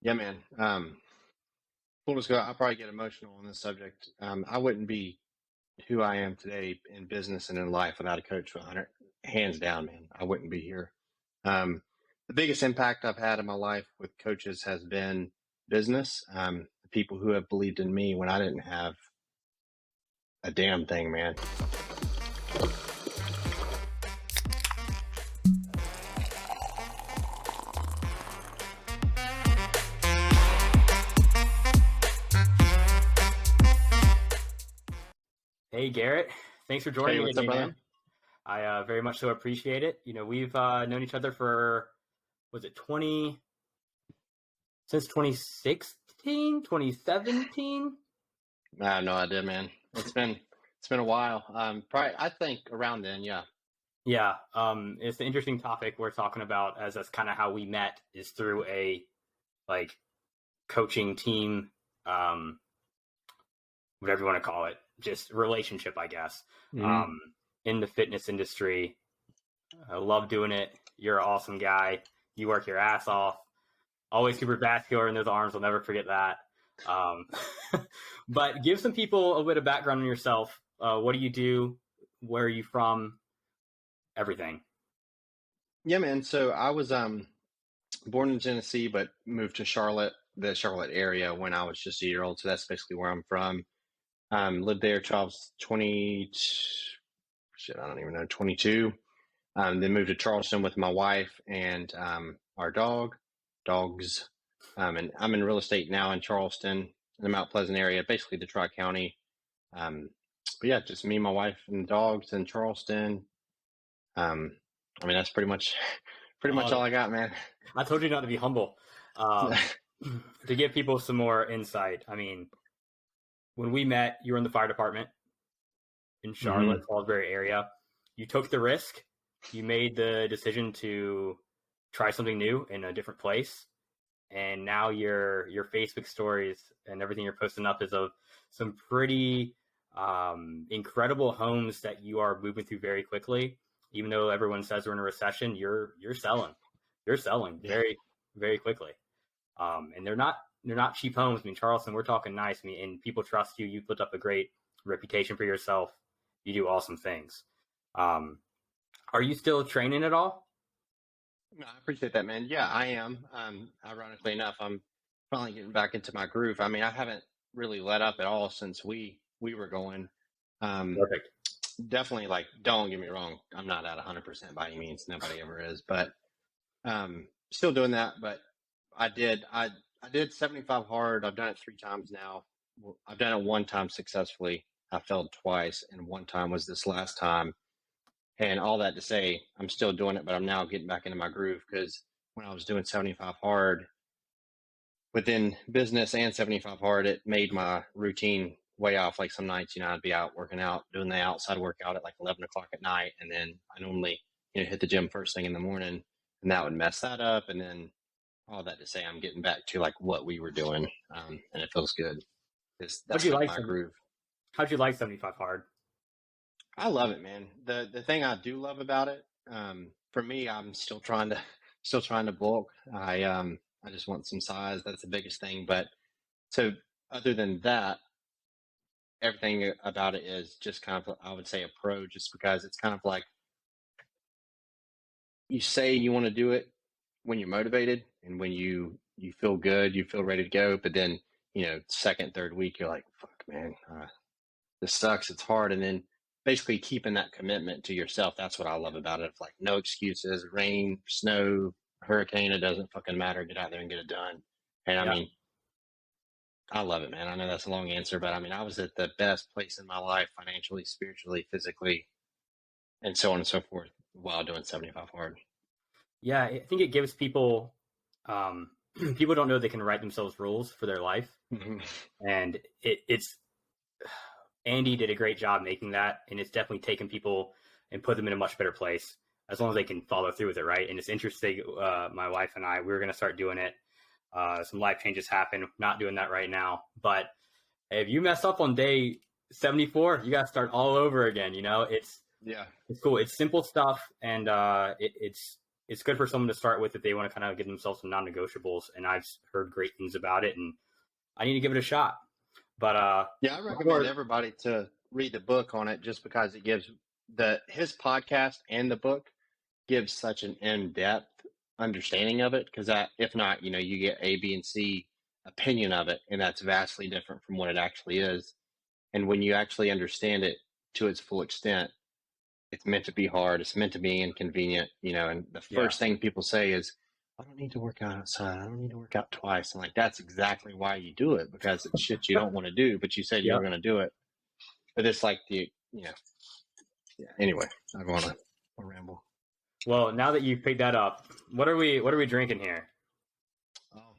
Yeah, man. Full disclosure, I'll probably get emotional on this subject. I wouldn't be who I am today in business and in life without a coach for 100, hands down, man. I wouldn't be here. Um, the biggest impact I've had in my life with coaches has been business. The people who have believed in me when I didn't have a damn thing, man. Hey Garrett, thanks for joining Hey, me what's up, today, brother? man. I very much so appreciate it. We've known each other for, was it 20, since 2016, 2017? I have no idea, man. It's been a while. Probably I think around then, yeah. Yeah, it's an interesting topic we're talking about, as that's kind of how we met, is through a like coaching team, um, whatever you want to call it, just relationship, I guess. Hmm. Um, in the fitness industry, I love doing it. You're an awesome guy. You work your ass off. Always super vascular in those arms. I'll never forget that. Um, but give some people a bit of background on yourself. What do you do? Where are you from? Everything. Yeah, man. So I was born in Tennessee, but moved to Charlotte, the Charlotte area, when I was just a year old. So that's basically where I'm from. Lived there till I was 20, shit, I don't even know, 22. Then moved to Charleston with my wife and our dogs. And I'm in real estate now in Charleston, in the Mount Pleasant area, basically the Tri-County. Um, but yeah, just me, my wife, and the dogs in Charleston. Um, I mean, that's pretty much pretty much Uh, all I got, man. I told you not to be humble. Um, to give people some more insight, I mean, when we met, you were in the fire department in Charlotte, Hmm. Salisbury area. You took the risk. You made the decision to try something new in a different place, and now your Facebook stories and everything you're posting up is of some pretty incredible homes that you are moving through very quickly. Even though everyone says we're in a recession, you're selling Yeah. very very quickly, and they're not cheap homes. I mean, Charleston, we're talking nice. I mean, and people trust you. You put up a great reputation for yourself. You do awesome things. Um, are you still training at all? No, I appreciate that, man. Yeah, I am. Ironically enough, I'm finally getting back into my groove. I mean, I haven't really let up at all since we were going. Um, Perfect. Definitely, like, don't get me wrong, I'm not at 100% by any means. Nobody ever is, but still doing that. But I did 75 hard. I've done it 3 times now. Well, I've done it one time successfully. I failed twice, and one time was this last time. And all that to say, I'm still doing it, but I'm now getting back into my groove because when I was doing 75 hard within business and 75 hard, it made my routine way off. Like some nights, I'd be out working out, doing the outside workout at like 11 o'clock at night. And then I normally, hit the gym first thing in the morning, and that would mess that up. And then all that to say, I'm getting back to like what we were doing. And it feels good. How'd That's you kind of like my groove. how'd you like 75 hard? I love it, man. The thing I do love about it, for me, I'm still trying to bulk. I just want some size. That's the biggest thing. But so other than that, everything about it is just kind of, I would say, a pro, just because it's kind of like you say you want to do it when you're motivated and when you feel good, you feel ready to go. But then, second, third week, you're like, fuck, man, this sucks. It's hard. And then basically keeping that commitment to yourself. That's what I love about it. It's like no excuses, rain, snow, hurricane. It doesn't fucking matter. Get out there and get it done. And I Yeah. mean, I love it, man. I know that's a long answer, but I mean, I was at the best place in my life, financially, spiritually, physically, and so on and so forth, while doing 75 hard. Yeah, I think it gives people um people don't know they can write themselves rules for their life. Mhm. And it's Andy did a great job making that, and it's definitely taken people and put them in a much better place as long as they can follow through with it, right? And it's interesting. My wife and I, we were going to start doing it. Some life changes happen. Not doing that right now, but if you mess up on day 74, you got to start all over again. It's Yeah. it's cool. It's simple stuff, and it's it's good for someone to start with if they want to kind of give themselves some non-negotiables. And I've heard great things about it, and I need to give it a shot. But Yeah, I recommend everybody to read the book on it just because it gives his podcast and the book gives such an in-depth understanding of it. Because if not, you get A, B, and C opinion of it, and that's vastly different from what it actually is. And when you actually understand it to its full extent, it's meant to be hard. It's meant to be inconvenient, and the first thing people say is, I don't need to work out outside. I don't need to work out twice. And like, that's exactly why you do it, because it's shit you don't want to do, but you said you were going to do it. But it's like anyway, I don't want to ramble. Well, now that you've picked that up, what are we drinking here? Oh,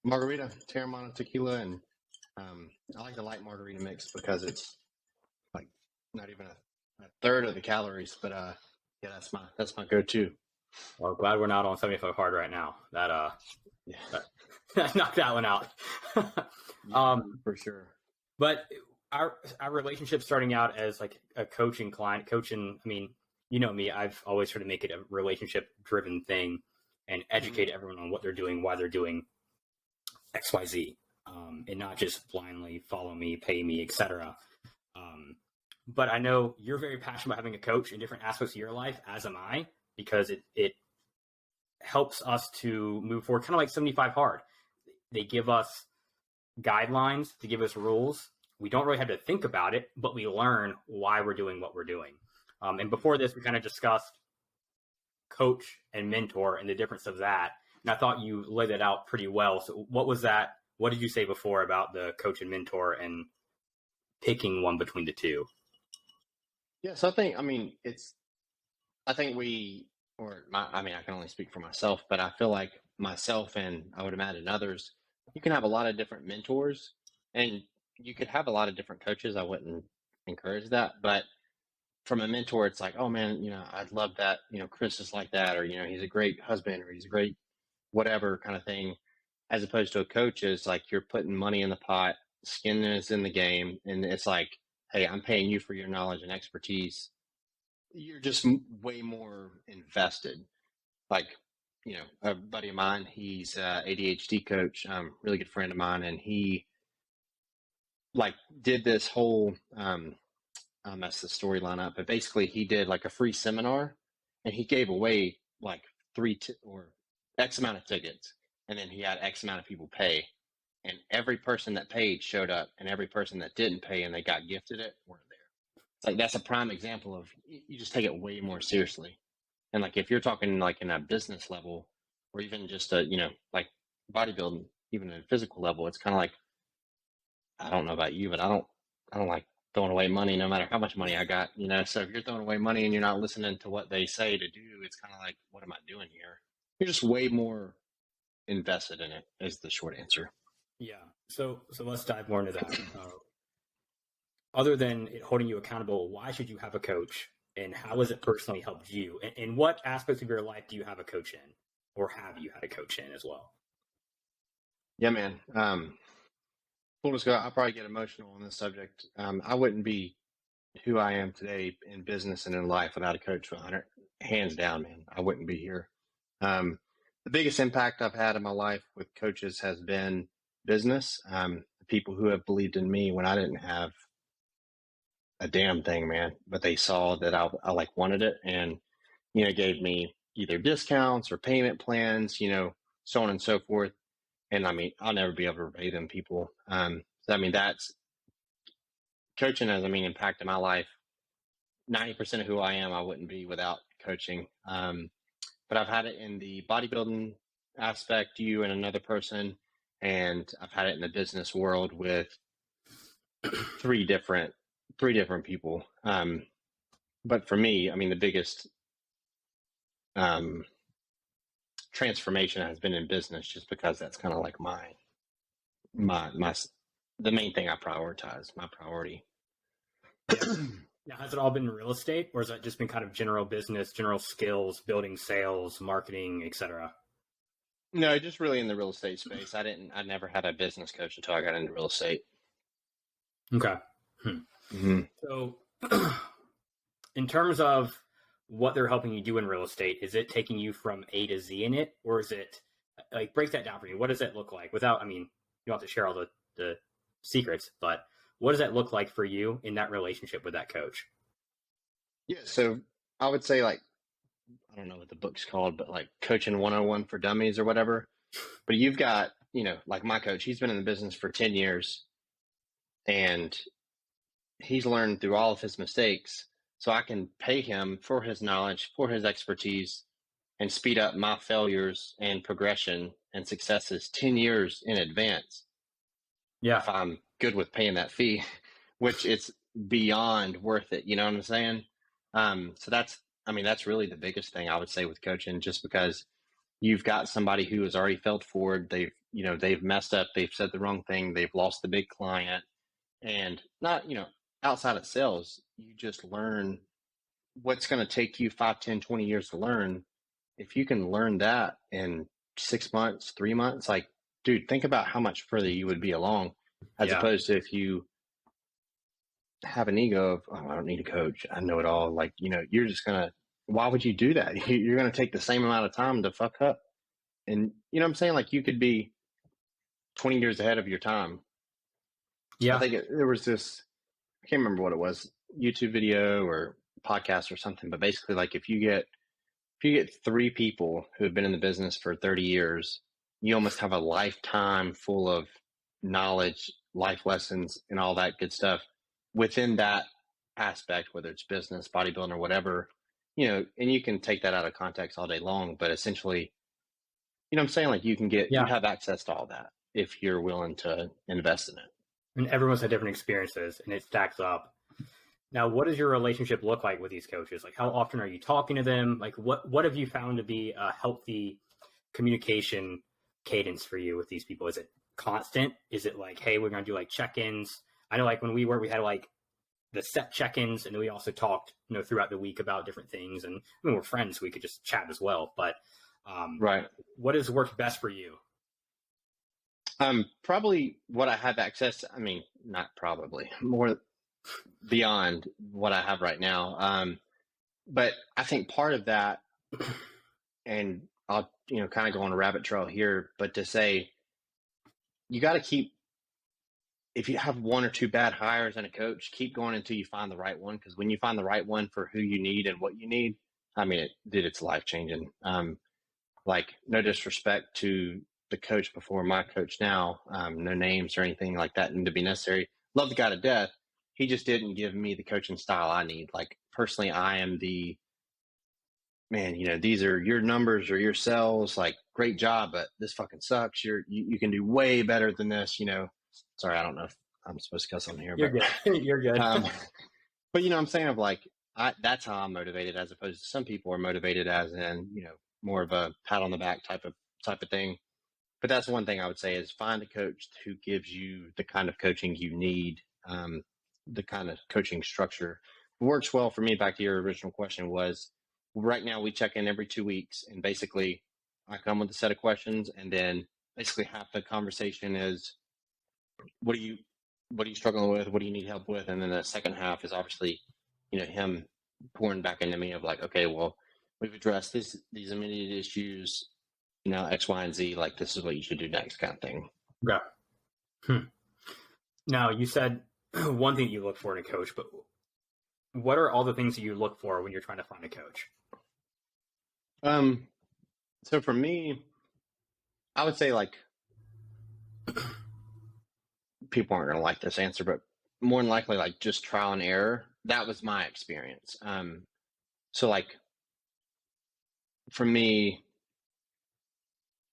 margarita, Terramana tequila, and I like the light margarita mix because it's like not even a third of the calories. But yeah, that's my go-to. Well, glad we're not on 75 hard right now. That knocked that one out. For sure. But our relationship starting out as like a coaching client, coaching. I mean, you know me. I've always tried to make it a relationship-driven thing and educate everyone on what they're doing, why they're doing X, Y, Z, and not just blindly follow me, pay me, etc. But I know you're very passionate about having a coach in different aspects of your life, as am I, because it helps us to move forward, kind of like 75 hard. They give us guidelines, they give us rules. We don't really have to think about it, but we learn why we're doing what we're doing. And before this, we kind of discussed coach and mentor and the difference of that. And I thought you laid it out pretty well. So what was that? What did you say before about the coach and mentor and picking one between the two? Yes, I think I can only speak for myself, but I feel like myself, and I would imagine others, you can have a lot of different mentors and you could have a lot of different coaches. I wouldn't encourage that, but from a mentor, it's like, oh man, I'd love that, Chris is like that, or, he's a great husband, or he's a great whatever kind of thing, as opposed to a coach is like, you're putting money in the pot, skin is in the game. And it's like, hey, I'm paying you for your knowledge and expertise. You're just way more invested. Like, a buddy of mine, he's a ADHD coach, really good friend of mine. And he like did this whole, I messed the storyline up, but basically he did like a free seminar and he gave away like or X amount of tickets. And then he had X amount of people pay. And every person that paid showed up, and every person that didn't pay and they got gifted it weren't there. It's like, that's a prime example of, you just take it way more seriously. And like, if you're talking like in a business level, or even just like bodybuilding, even at a physical level, it's kind of like, I don't know about you, but I don't like throwing away money no matter how much money I got, so if you're throwing away money and you're not listening to what they say to do, it's kind of like, what am I doing here? You're just way more invested in it, is the short answer. Yeah. So let's dive more into that. Other than it holding you accountable, why should you have a coach, and how has it personally helped you? And what aspects of your life do you have a coach in, or have you had a coach in as well? Yeah, man. Full disclosure, I'll probably get emotional on this subject. I wouldn't be who I am today in business and in life without a coach for 100. Hands down, man. I wouldn't be here. The biggest impact I've had in my life with coaches has been business. The people who have believed in me when I didn't have a damn thing, man, but they saw that I like wanted it, and gave me either discounts or payment plans, so on and so forth. And I mean, I'll never be able to repay them people. That's coaching has, impacted my life. 90% of who I am, I wouldn't be without coaching. But I've had it in the bodybuilding aspect, you and another person, and I've had it in the business world with three different people. But for me, the biggest transformation has been in business, just because that's kind of like the main thing I prioritize, my priority. Now, has it all been real estate, or has it just been kind of general business, general skills, building sales, marketing, etc.? No, just really in the real estate space. I never had a business coach until I got into real estate. Okay. So in terms of what they're helping you do in real estate. Is it taking you from A to Z in it, or is it like, break that down for me? What does that look like? Without, I mean, you don't have to share all the secrets, but what does that look like for you in that relationship with that coach? Yeah. So I would say, like, I don't know what the book's called, but like Coaching 101 for Dummies or whatever. But you've got, like my coach, he's been in the business for 10 years and he's learned through all of his mistakes. So I can pay him for his knowledge, for his expertise, and speed up my failures and progression and successes 10 years in advance. Yeah. If I'm good with paying that fee, which it's beyond worth it. You know what I'm saying? So that's really the biggest thing I would say with coaching, just because you've got somebody who has already failed forward. They've messed up. They've said the wrong thing. They've lost the big client, and not, outside of sales, you just learn what's going to take you 5, 10, 20 years to learn. If you can learn that in 6 months, 3 months, like, dude, think about how much further you would be along, as opposed to if you have an ego of, oh, I don't need a coach, I know it all. Like, you're just gonna, why would you do that? You're gonna take the same amount of time to fuck up. And you know what I'm saying? Like, you could be 20 years ahead of your time. Yeah. I think there was this, I can't remember what it was, YouTube video or podcast or something, but basically, like, if you get 3 people who have been in the business for 30 years, you almost have a lifetime full of knowledge, life lessons, and all that good stuff within that aspect, whether it's business, bodybuilding, or whatever, and you can take that out of context all day long, but essentially, what I'm saying? Like, you have access to all that if you're willing to invest in it. And everyone's had different experiences and it stacks up. Now, what does your relationship look like with these coaches? Like, how often are you talking to them? Like, what have you found to be a healthy communication cadence for you with these people? Is it constant? Is it like, hey, we're going to do like check-ins? I know, like, when we had like the set check-ins, and we also talked, throughout the week about different things. And I mean, we're friends, so we could just chat as well. But right. What has worked best for you? Probably what I have access. I mean, not probably, more beyond what I have right now. But I think part of that, and I'll, kind of go on a rabbit trail here, but to say, you got to keep, if you have 1 or 2 bad hires and a coach, keep going until you find the right one. Because when you find the right one for who you need and what you need, I mean, it's life changing. Like, no disrespect to the coach before my coach now, no names or anything like that need to be necessary. Love the guy to death. He just didn't give me the coaching style I need. Like, personally, I am the man, these are your numbers or your sales, like, great job, but this fucking sucks. You can do way better than this, Sorry, I don't know if I'm supposed to cuss on here, You're but good. You're good. But I'm saying, of like, that's how I'm motivated, as opposed to some people are motivated as in, more of a pat on the back type of thing. But that's one thing I would say, is find a coach who gives you the kind of coaching you need, the kind of coaching structure. What works well for me, back to your original question, was right now we check in every 2 weeks, and basically I come with a set of questions, and then basically half the conversation is, what are you struggling with? What do you need help with? And then the second half is obviously, him pouring back into me of like, okay, well, we've addressed these immediate issues, X, Y, and Z, like, this is what you should do next, kind of thing. Yeah. Now, you said one thing you look for in a coach, but what are all the things that you look for when you're trying to find a coach? So for me, I would say, like, people aren't going to like this answer, but more than likely, like, just trial and error. That was my experience. So, like, for me,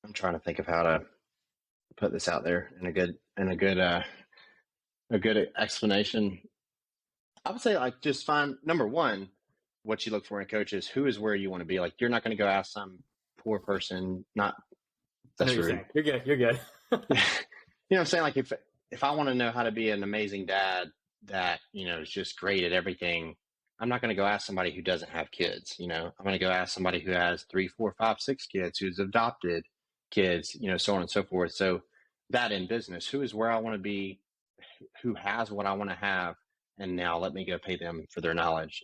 I'm trying to think of how to put this out there in a good explanation. I would say, like, just find, number one, what you look for in a coach is who is where you want to be. Like, you're not going to go ask some poor person, not, that's rude. You're good. You're good. What I'm saying? Like, if I want to know how to be an amazing dad that, is just great at everything, I'm not going to go ask somebody who doesn't have kids. I'm going to go ask somebody who has 3, 4, 5, 6 kids, who's adopted kids, so on and so forth. So that in business, who is where I want to be, who has what I want to have, and now let me go pay them for their knowledge.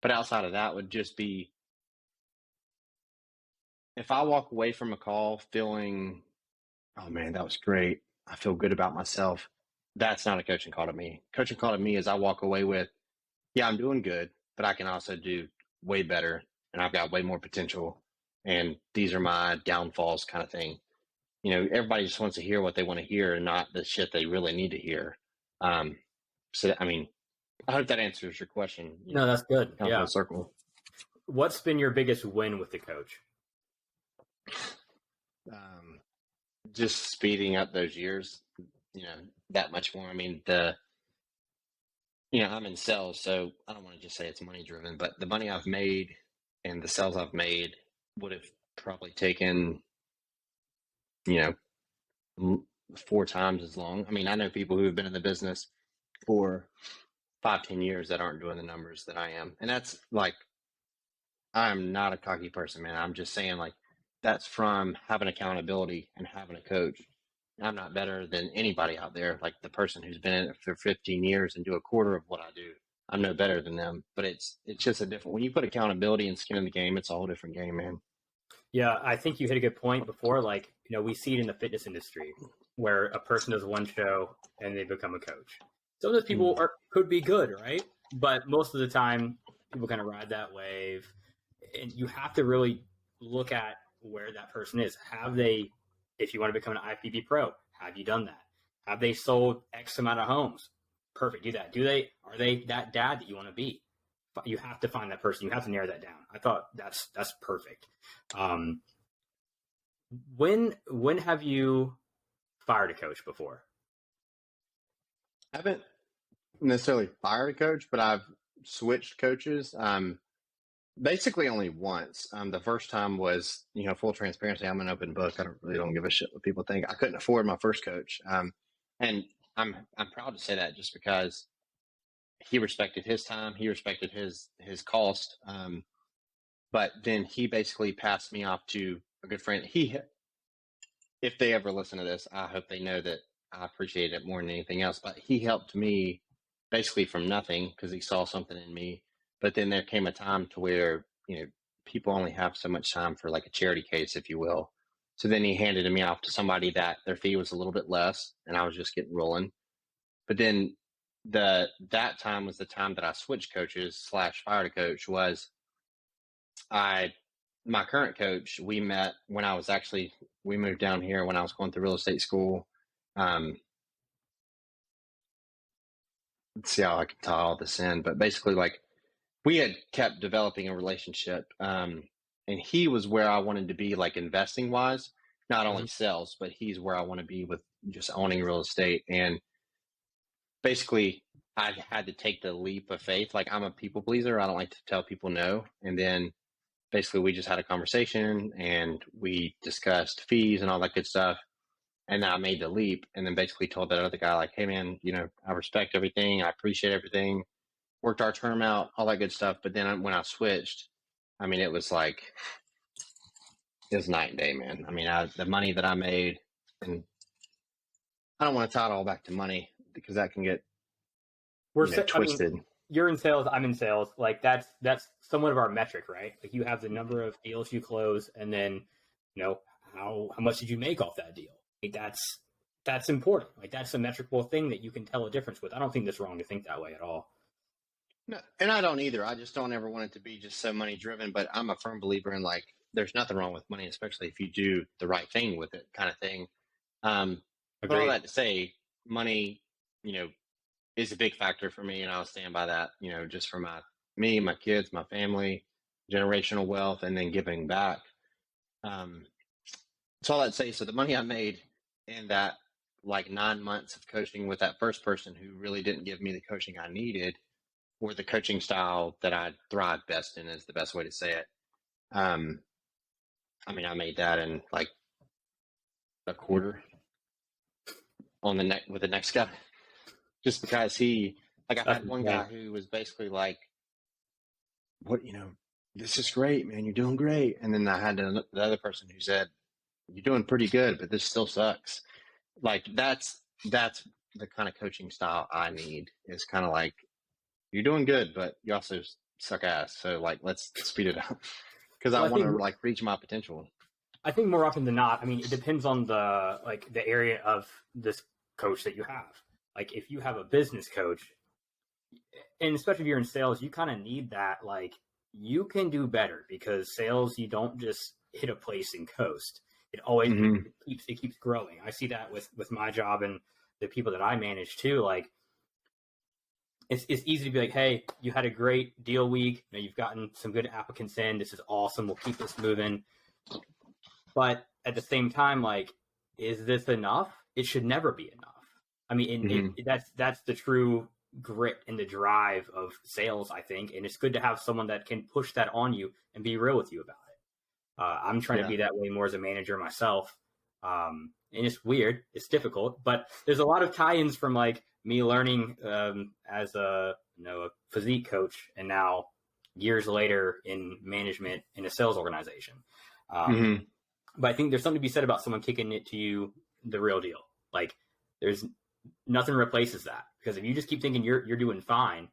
But outside of that would just be if I walk away from a call feeling, oh man, that was great. I feel good about myself. That's not a coaching call to me. Coaching call to me is I walk away with, yeah, I'm doing good, but I can also do way better and I've got way more potential. And these are my downfalls kind of thing. Everybody just wants to hear what they want to hear and not the shit they really need to hear. Um, I mean, I hope that answers your question. No, that's good. Kind of Yeah. full circle. What's been your biggest win with the coach? Just speeding up those years, that much more. I mean, I'm in sales, so I don't want to just say it's money driven, but the money I've made and the sales I've made would have probably taken, you know, 4 times as long. I mean, I know people who have been in the business for 5-10 years that aren't doing the numbers that I am. And that's like, I'm not a cocky person, man. I'm just saying like, that's from having accountability and having a coach. I'm not better than anybody out there. Like the person who's been in it for 15 years and do a quarter of what I do, I'm no better than them. But it's just a different. When you put accountability and skin in the game, it's a whole different game, man. Yeah, I think you hit a good point before. Like, we see it in the fitness industry where a person does one show and they become a coach. Some of those people could be good, right? But most of the time, people kind of ride that wave. And you have to really look at where that person is. Have they, if you want to become an IFBB pro, have you done that? Have they sold X amount of homes? Perfect, do that. Are they that dad that you want to be? You have to find that person. You have to narrow that down. I thought that's perfect. When have you fired a coach before? I haven't necessarily fired a coach, but I've switched coaches. Basically only once. The first time was, full transparency. I'm an open book. I don't give a shit what people think. I couldn't afford my first coach. And I'm proud to say that just because he respected his time. He respected his cost. But then he basically passed me off to a good friend. If they ever listen to this, I hope they know that I appreciate it more than anything else. But he helped me basically from nothing because he saw something in me. But then there came a time to where, people only have so much time for like a charity case, if you will. So then he handed me off to somebody that their fee was a little bit less and I was just getting rolling. But then that time was the time that I switched coaches / fired a coach. Was my current coach, we met when we moved down here when I was going through real estate school. Let's see how I can tie all this in, but basically like we had kept developing a relationship. And he was where I wanted to be, like investing wise, not only sales, but he's where I want to be with just owning real estate. And basically I had to take the leap of faith. Like I'm a people pleaser. I don't like to tell people no. And then basically we just had a conversation and we discussed fees and all that good stuff. And then I made the leap and then basically told that other guy like, hey man, I respect everything. I appreciate everything. Worked our term out, all that good stuff. But then when I switched, I mean, it was like, it was night and day, man. I mean, the money that I made, and I don't want to tie it all back to money because that can get twisted. I mean, you're in sales, I'm in sales. Like that's somewhat of our metric, right? Like you have the number of deals you close, and then how much did you make off that deal? Like that's important. Like that's a metricable thing that you can tell a difference with. I don't think that's wrong to think that way at all. No, and I don't either. I just don't ever want it to be just so money driven. But I'm a firm believer in like there's nothing wrong with money, especially if you do the right thing with it, kind of thing. But all that to say, money, is a big factor for me, and I'll stand by that. Just for my kids, my family, generational wealth, and then giving back. That's all I'd say. So the money I made in that like 9 months of coaching with that first person who really didn't give me the coaching I needed or the coaching style that I thrive best in is the best way to say it. I mean, I made that in like a quarter on the with the next guy, just because I had one guy who was basically like, what, this is great, man. You're doing great. And then I had the other person who said, you're doing pretty good, but this still sucks. Like that's the kind of coaching style I need, is kind of like, you're doing good, but you also suck ass. So like, let's speed it up because I Well, want to like reach my potential. I think more often than not, I mean, it depends on the area of this coach that you have. Like if you have a business coach, and especially if you're in sales, you kind of need that. Like you can do better because sales, you don't just hit a place and coast. It always it keeps growing. I see that with my job and the people that I manage too. Like it's easy to be like, hey, you had a great deal week. You know, you've gotten some good applicants in. This is awesome. We'll keep this moving. But at the same time, like, is this enough? It should never be enough. I mean, that's the true grit and the drive of sales, I think. And it's good to have someone that can push that on you and be real with you about it. I'm trying to be that way more as a manager myself. And it's weird. It's difficult. But there's a lot of tie-ins from, like, me learning as a physique coach and now years later in management in a sales organization. But I think there's something to be said about someone kicking it to you the real deal. Like there's nothing replaces that because if you just keep thinking you're doing fine,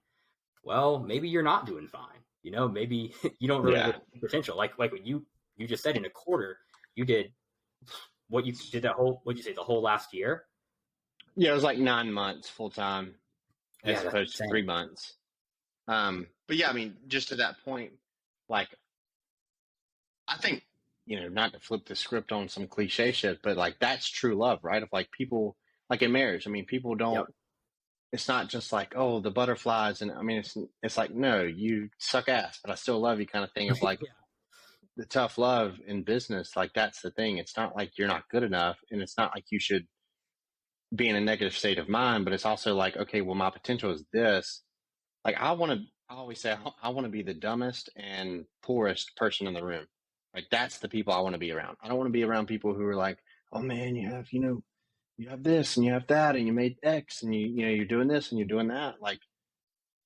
well, maybe you're not doing fine. You know, maybe you don't really have potential. Like what you just said in a quarter, you did what you did what'd you say, the whole last year? Yeah, it was like 9 months full time as opposed to 3 months. But yeah, I mean, just to that point, like I think, not to flip the script on some cliche shit, but like that's true love, right? Of like people, like in marriage, I mean, people don't, it's not just like, oh, the butterflies. And I mean, it's like, no, you suck ass, but I still love you kind of thing of like the tough love in business. Like that's the thing. It's not like you're not good enough and it's not like you should be in a negative state of mind, but it's also like, okay, well, my potential is this. Like I always say, I want to be the dumbest and poorest person in the room. Like that's the people I want to be around. I don't want to be around people who are like, oh man, you have this and you have that and you made X and you're doing this and you're doing that. Like,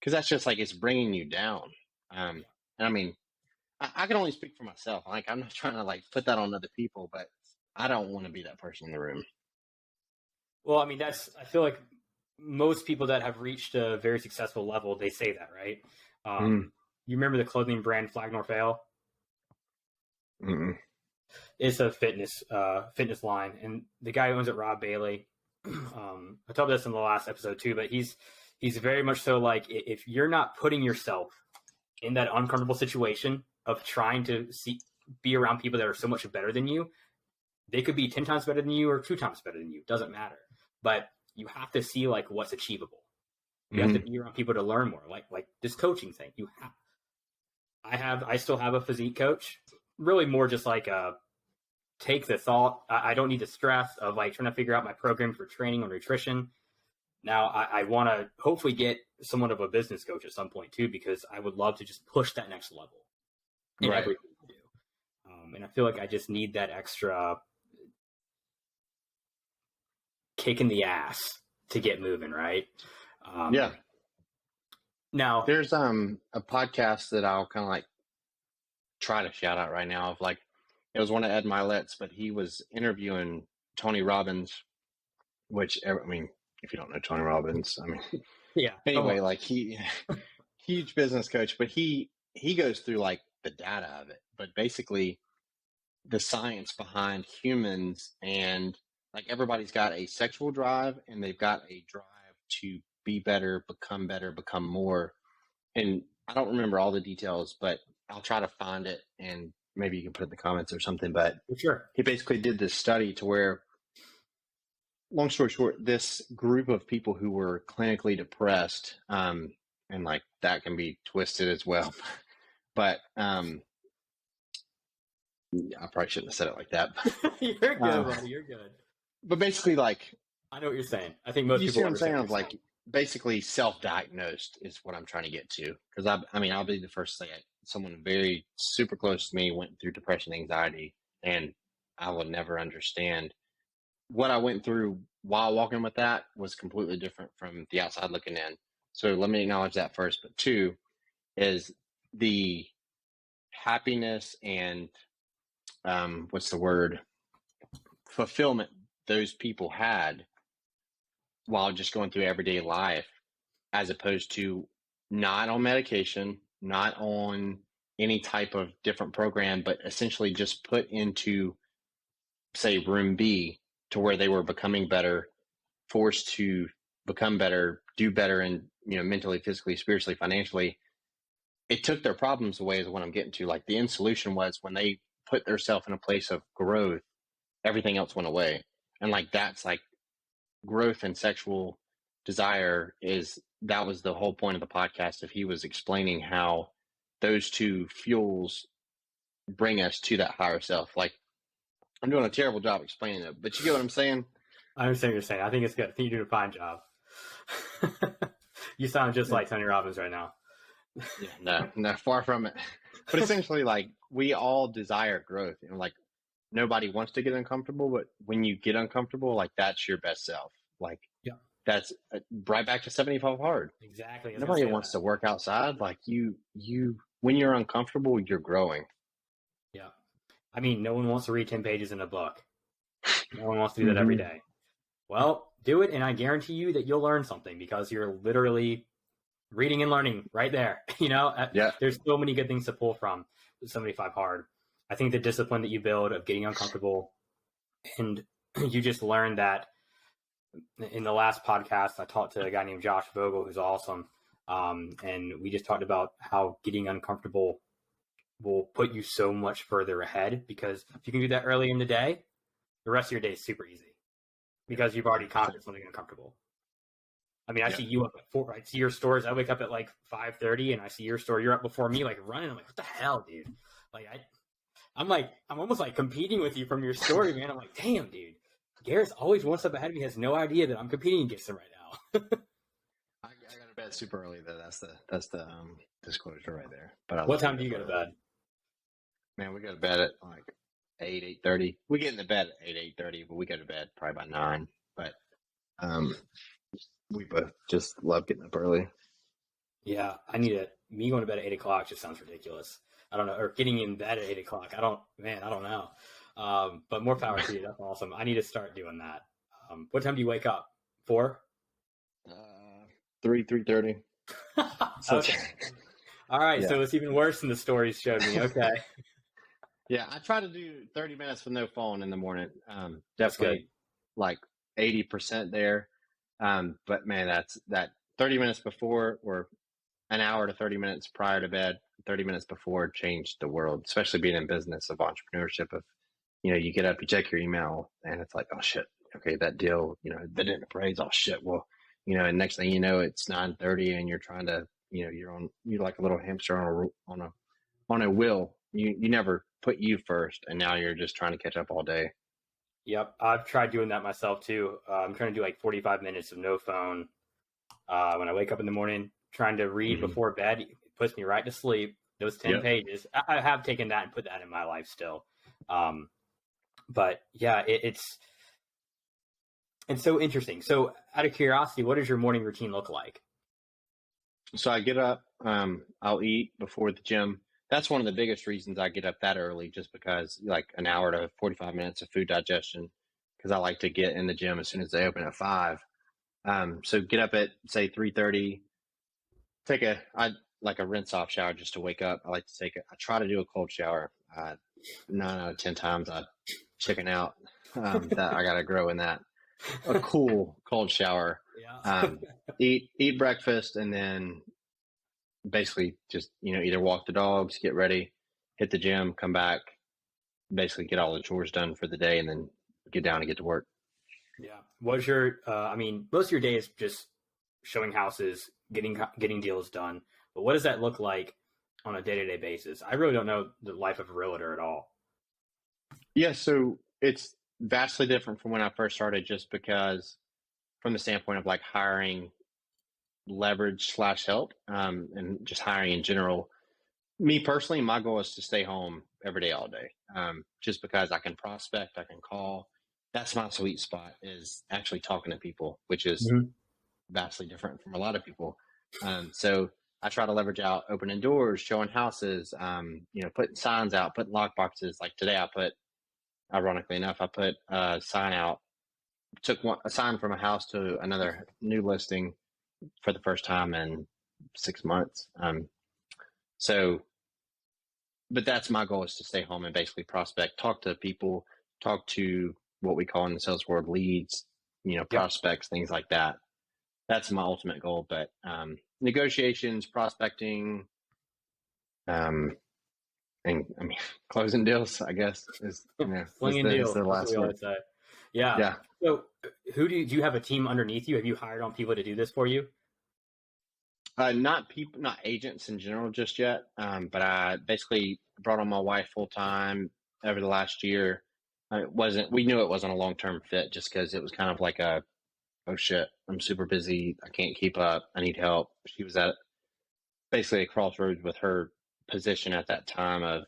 cause that's just like, it's bringing you down. And I mean, I can only speak for myself. Like, I'm not trying to like put that on other people, but I don't want to be that person in the room. Well, I mean, I feel like most people that have reached a very successful level, they say that, right? You remember the clothing brand Flag Nor Fail? It's a fitness line, and the guy who owns it, Rob Bailey. I told this in the last episode too, but he's very much so like if you're not putting yourself in that uncomfortable situation of trying to be around people that are so much better than you, they could be 10 times better than you or 2 times better than you. Doesn't matter, but you have to see like what's achievable. You have to be around people to learn more. Like this coaching thing, I still have a physique coach. Really more just like take the thought. I don't need the stress of like trying to figure out my program for training or nutrition. Now I want to hopefully get somewhat of a business coach at some point too, because I would love to just push that next level in everything I do. And I feel like I just need that extra kick in the ass to get moving, right? Now there's a podcast that I'll kind of like try to shout out right now of like, it was one of Ed Milet's, but he was interviewing Tony Robbins, which, I mean, if you don't know Tony Robbins, I mean, anyway, like huge business coach, but he goes through like the data of it, but basically the science behind humans, and like everybody's got a sexual drive and they've got a drive to be better, become more. And I don't remember all the details, but I'll try to find it and maybe you can put it in the comments or something. But sure, he basically did this study to where, long story short, this group of people who were clinically depressed, and like that can be twisted as well. But I probably shouldn't have said it like that. You're good, buddy. You're good. But basically, like, I know what you're saying. I think most people see what I'm saying. Like, basically, self-diagnosed is what I'm trying to get to. Because I mean, I'll be the first to say it. Someone very super close to me went through depression, anxiety, and I will never understand what I went through while walking with that was completely different from the outside looking in. So let me acknowledge that first. But 2 is the happiness and what's the word? Fulfillment those people had while just going through everyday life, as opposed to not on medication, not on any type of different program, but essentially just put into, say, room B, to where they were becoming better, forced to become better, do better, and mentally, physically, spiritually, financially. It took their problems away, is what I'm getting to. Like, the end solution was when they put themselves in a place of growth, everything else went away. And like, that's like growth and sexual desire, that was the whole point of the podcast. If he was explaining how those two fuels bring us to that higher self. Like, I'm doing a terrible job explaining it, but you get what I'm saying? I understand what you're saying. I think it's good. I think you're doing a fine job. You sound just like Tony Robbins right now. Yeah, no, far from it. But essentially, like, we all desire growth. Like, nobody wants to get uncomfortable, but when you get uncomfortable, like, that's your best self. Like, yeah, that's right back to 75 hard. Exactly. Nobody wants to work outside. Like, when you're uncomfortable, you're growing. Yeah. I mean, no one wants to read 10 pages in a book. No one wants to do that every day. Well, do it, and I guarantee you that you'll learn something, because you're literally reading and learning right there. Yeah. There's so many good things to pull from 75 hard. I think the discipline that you build of getting uncomfortable, and you just learned that in the last podcast, I talked to a guy named Josh Vogel, who's awesome. And we just talked about how getting uncomfortable will put you so much further ahead, because if you can do that early in the day, the rest of your day is super easy, because you've already conquered something uncomfortable. I mean, I see you up at 4. I see your stories. I wake up at like 5:30, and I see your story. You're up before me, like running. I'm like, what the hell, dude? Like, I'm almost like competing with you from your story, man. I'm like, damn, dude. Garrett's always one step ahead of me. Has no idea that I'm competing against him right now. I got to bed super early though. That's the disclosure right there. But what time do you go to bed? Man, we go to bed at like 8:30. We get in the bed at 8:30, but we go to bed probably by 9. But we both just love getting up early. Yeah, me going to bed at 8 o'clock just sounds ridiculous. I don't know, or getting in bed at 8 o'clock. I don't know. But more power to you. That's awesome. I need to start doing that. What time do you wake up? 4? 3:30. Okay. All right. Yeah. So it's even worse than the stories showed me. Okay. Yeah, I try to do 30 minutes with no phone in the morning. Definitely like 80% there. But man, that 30 minutes before, or an hour to 30 minutes prior to bed, 30 minutes before, changed the world, especially being in business of entrepreneurship. Of, you get up, you check your email, and it's like, oh shit, okay, that deal, that didn't appraise. Oh shit, well, and next thing you know, it's 9:30, and you're trying to, you're like a little hamster on a wheel. You never put you first, and now you're just trying to catch up all day. Yep, I've tried doing that myself too. I'm trying to do like 45 minutes of no phone when I wake up in the morning. Trying to read before bed, it puts me right to sleep. Those 10 pages, I have taken that and put that in my life still. But yeah, it's so interesting. So out of curiosity, what does your morning routine look like? So I get up, I'll eat before the gym. That's one of the biggest reasons I get up that early, just because like an hour to 45 minutes of food digestion, because I like to get in the gym as soon as they open at 5. So get up at, say, 3:30, take a rinse off shower just to wake up. I try to do a cold shower. 9 out of 10 times I chicken out. That I got to grow in that. A cool cold shower. Yeah. Eat breakfast, and then basically just, either walk the dogs, get ready, hit the gym, come back, basically get all the chores done for the day, and then get down and get to work. Yeah. What's your, most of your day is just showing houses, getting deals done. But what does that look like on a day-to-day basis? I really don't know the life of a realtor at all. Yeah. So it's vastly different from when I first started, just because from the standpoint of like hiring leverage / help, and just hiring in general. Me personally, my goal is to stay home every day, all day, just because I can prospect, I can call. That's my sweet spot, is actually talking to people, which is vastly different from a lot of people. So I try to leverage out opening doors, showing houses, putting signs out, putting lock boxes. Like today, ironically enough, I put a sign out, took a sign from a house to another new listing for the first time in 6 months. So, but that's my goal, is to stay home and basically prospect, talk to people, talk to what we call in the sales world leads, Yep. prospects, things like that. That's my ultimate goal. But negotiations, prospecting, um, and I mean, closing deals, I guess, is Slinging is deals. the That's what last we word. always say. Yeah. Yeah. So, do you have a team underneath you? Have you hired on people to do this for you? Not people, not agents in general just yet. But I basically brought on my wife full time over the last year. We knew it wasn't a long term fit, just because it was kind of like oh shit, I'm super busy. I can't keep up. I need help. She was at basically a crossroads with her position at that time of,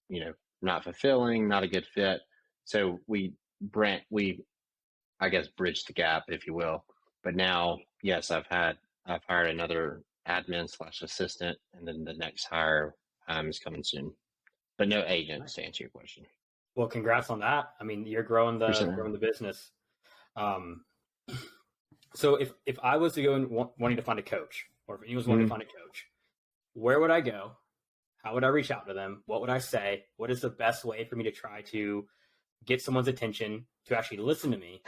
you know, not fulfilling, not a good fit. So we, I guess, bridged the gap, if you will. But now, yes, I've hired another admin slash assistant, and then the next hire is coming soon. But no agents, to answer your question. Well, congrats on that. I mean, you're growing the business. Um, so if I was to go and wanting to find a coach, or if anyone's wanting to find a coach, where would I go? How would I reach out to them? What would I say? What is the best way for me to try to get someone's attention to actually listen to me,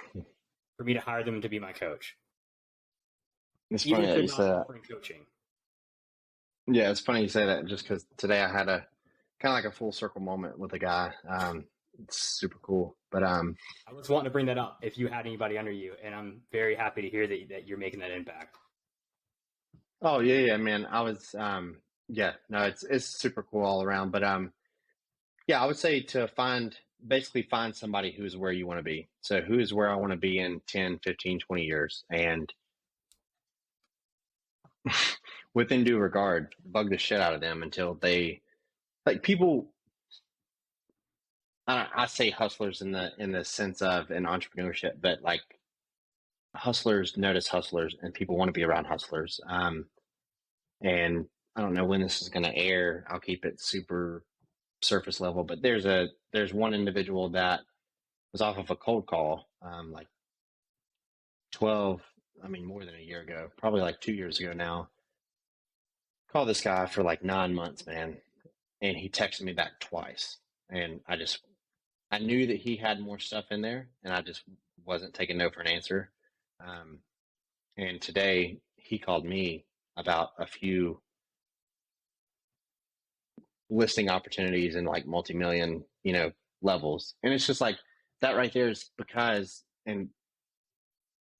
for me to hire them to be my coach, It's even funny if that they're you say not that. offering coaching? Yeah, it's funny you say that, just because today I had a kind of like a full circle moment with a guy. It's super cool. But I was wanting to bring that up if you had anybody under you, and I'm very happy to hear that you're making that impact. oh yeah, man. I was yeah, no, it's super cool all around. But yeah, I would say to basically find somebody who's where you want to be. So who is where I want to be in 10, 15, 20 years, and within due regard, bug the shit out of them until they, like, people. I say hustlers in the sense of an entrepreneurship, but like, hustlers notice hustlers, and people want to be around hustlers. And I don't know when this is going to air. I'll keep it super surface level, but there's one individual that was off of a cold call, like 12, I mean, more than a year ago, probably like 2 years ago now. Called this guy for like 9 months, man, and he texted me back twice, and I knew that he had more stuff in there, and I just wasn't taking no for an answer. Um, and today he called me about a few listing opportunities in like multi-million, levels. And it's just like, that right there is because, and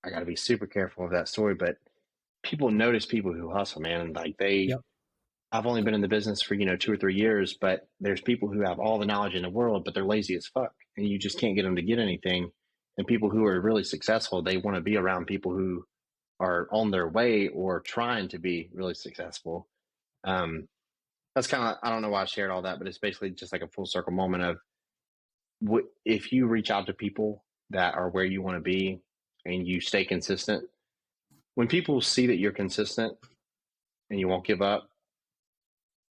I got to be super careful of that story, but people notice people who hustle, man. And like, Yep. I've only been in the business for, 2 or 3 years, but there's people who have all the knowledge in the world, but they're lazy as fuck. And you just can't get them to get anything. And people who are really successful, they want to be around people who are on their way or trying to be really successful. Um, that's kind of, I don't know why I shared all that, but it's basically just like a full circle moment of, if you reach out to people that are where you want to be and you stay consistent, when people see that you're consistent and you won't give up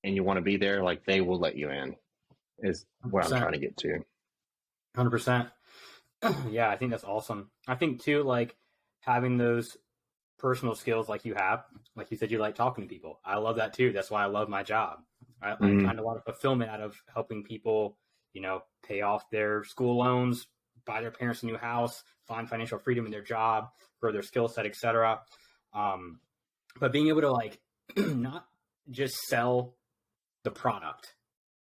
and you want to be there, like, they will let you in, is what I'm 100%. trying to get to. 100%. Yeah, I think that's awesome. I think too, like having those personal skills like you have, like you said, you like talking to people. I love that too. That's why I love my job. I Mm-hmm. find a lot of fulfillment out of helping people, pay off their school loans, buy their parents a new house, find financial freedom in their job, grow their skill set, etc. Um, but being able to like not just sell the product,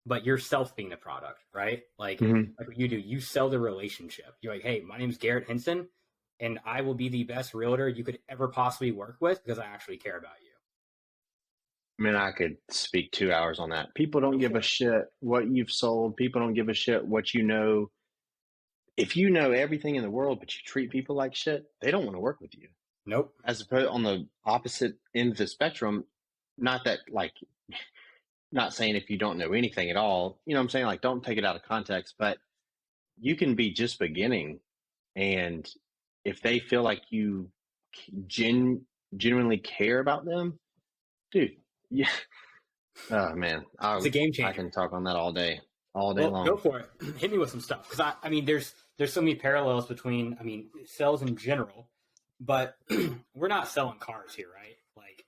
but yourself being the product, right? Mm-hmm. Like what you do, you sell the relationship. You're like, hey, my name is Garrett Henson, and I will be the best realtor you could ever possibly work with because I actually care about you. I mean, I could speak 2 hours on that. People don't Go give for a it. shit what you've sold. People don't give a shit what you know. If you know everything in the world, but you treat people like shit, they don't want to work with you. Nope. As opposed, on the opposite end of the spectrum, not that, like, not saying if you don't know anything at all, you know what I'm saying? Like, don't take it out of context, but you can be just beginning. And if they feel like you genuinely care about them, dude, yeah. Oh man, It's a game I changer. can talk on that all day Well, go long. for it. Hit me with some stuff because I mean, there's so many parallels between, I mean, sales in general, but we're not selling cars here, right? Like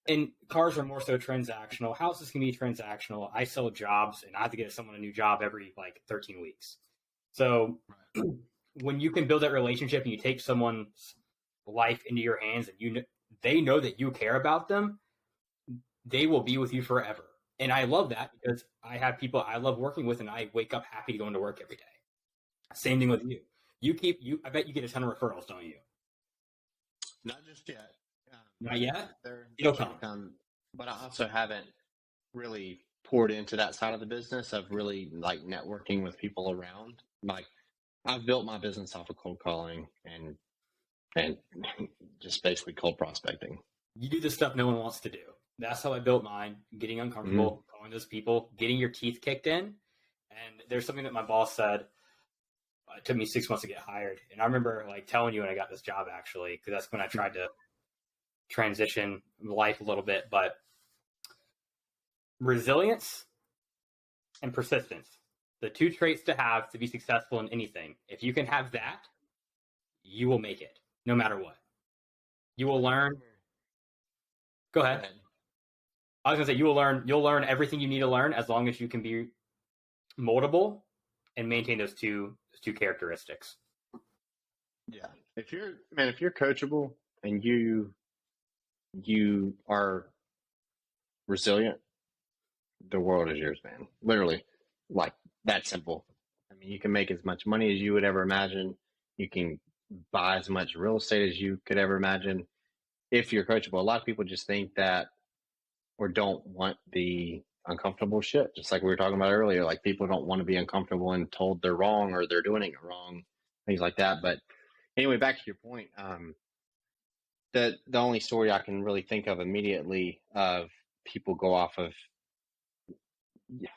And cars are more so transactional. Houses can be transactional. I sell jobs, and I have to get someone a new job every like 13 weeks. So when you can build that relationship and you take someone's life into your hands, and they know that you care about them, they will be with you forever. And I love that because I have people I love working with, and I wake up happy going to work every day. Same thing with you. I bet you get a ton of referrals, don't you? Not just yet. Not yet. They're It'll starting come. to come, but I also haven't really poured into that side of the business of really like networking with people around. Like I've built my business off of cold calling and just basically cold prospecting. You do the stuff no one wants to do. That's how I built mine. Getting Mm-hmm. uncomfortable, calling those people, getting your teeth kicked in. And there's something that my boss said. It took me 6 months to get hired, and I remember like telling you when I got this job actually, because that's when I tried to transition life a little bit. But resilience and persistence, the two traits to have to be successful in anything. If you can have that, you will make it, no matter what. You will learn. Go Go ahead. ahead. I was gonna say you will learn. You'll learn everything you need to learn as long as you can be moldable and maintain those two characteristics. Yeah. If you're coachable and you are resilient, the world is yours, man. Literally, like that simple. I mean, you can make as much money as you would ever imagine. You can buy as much real estate as you could ever imagine if you're coachable. A lot of people just think that or don't want the uncomfortable shit. Just like we were talking about earlier, like people don't want to be uncomfortable and told they're wrong or they're doing it wrong, things like that. But anyway, back to your point. The only story I can really think of immediately of people go off of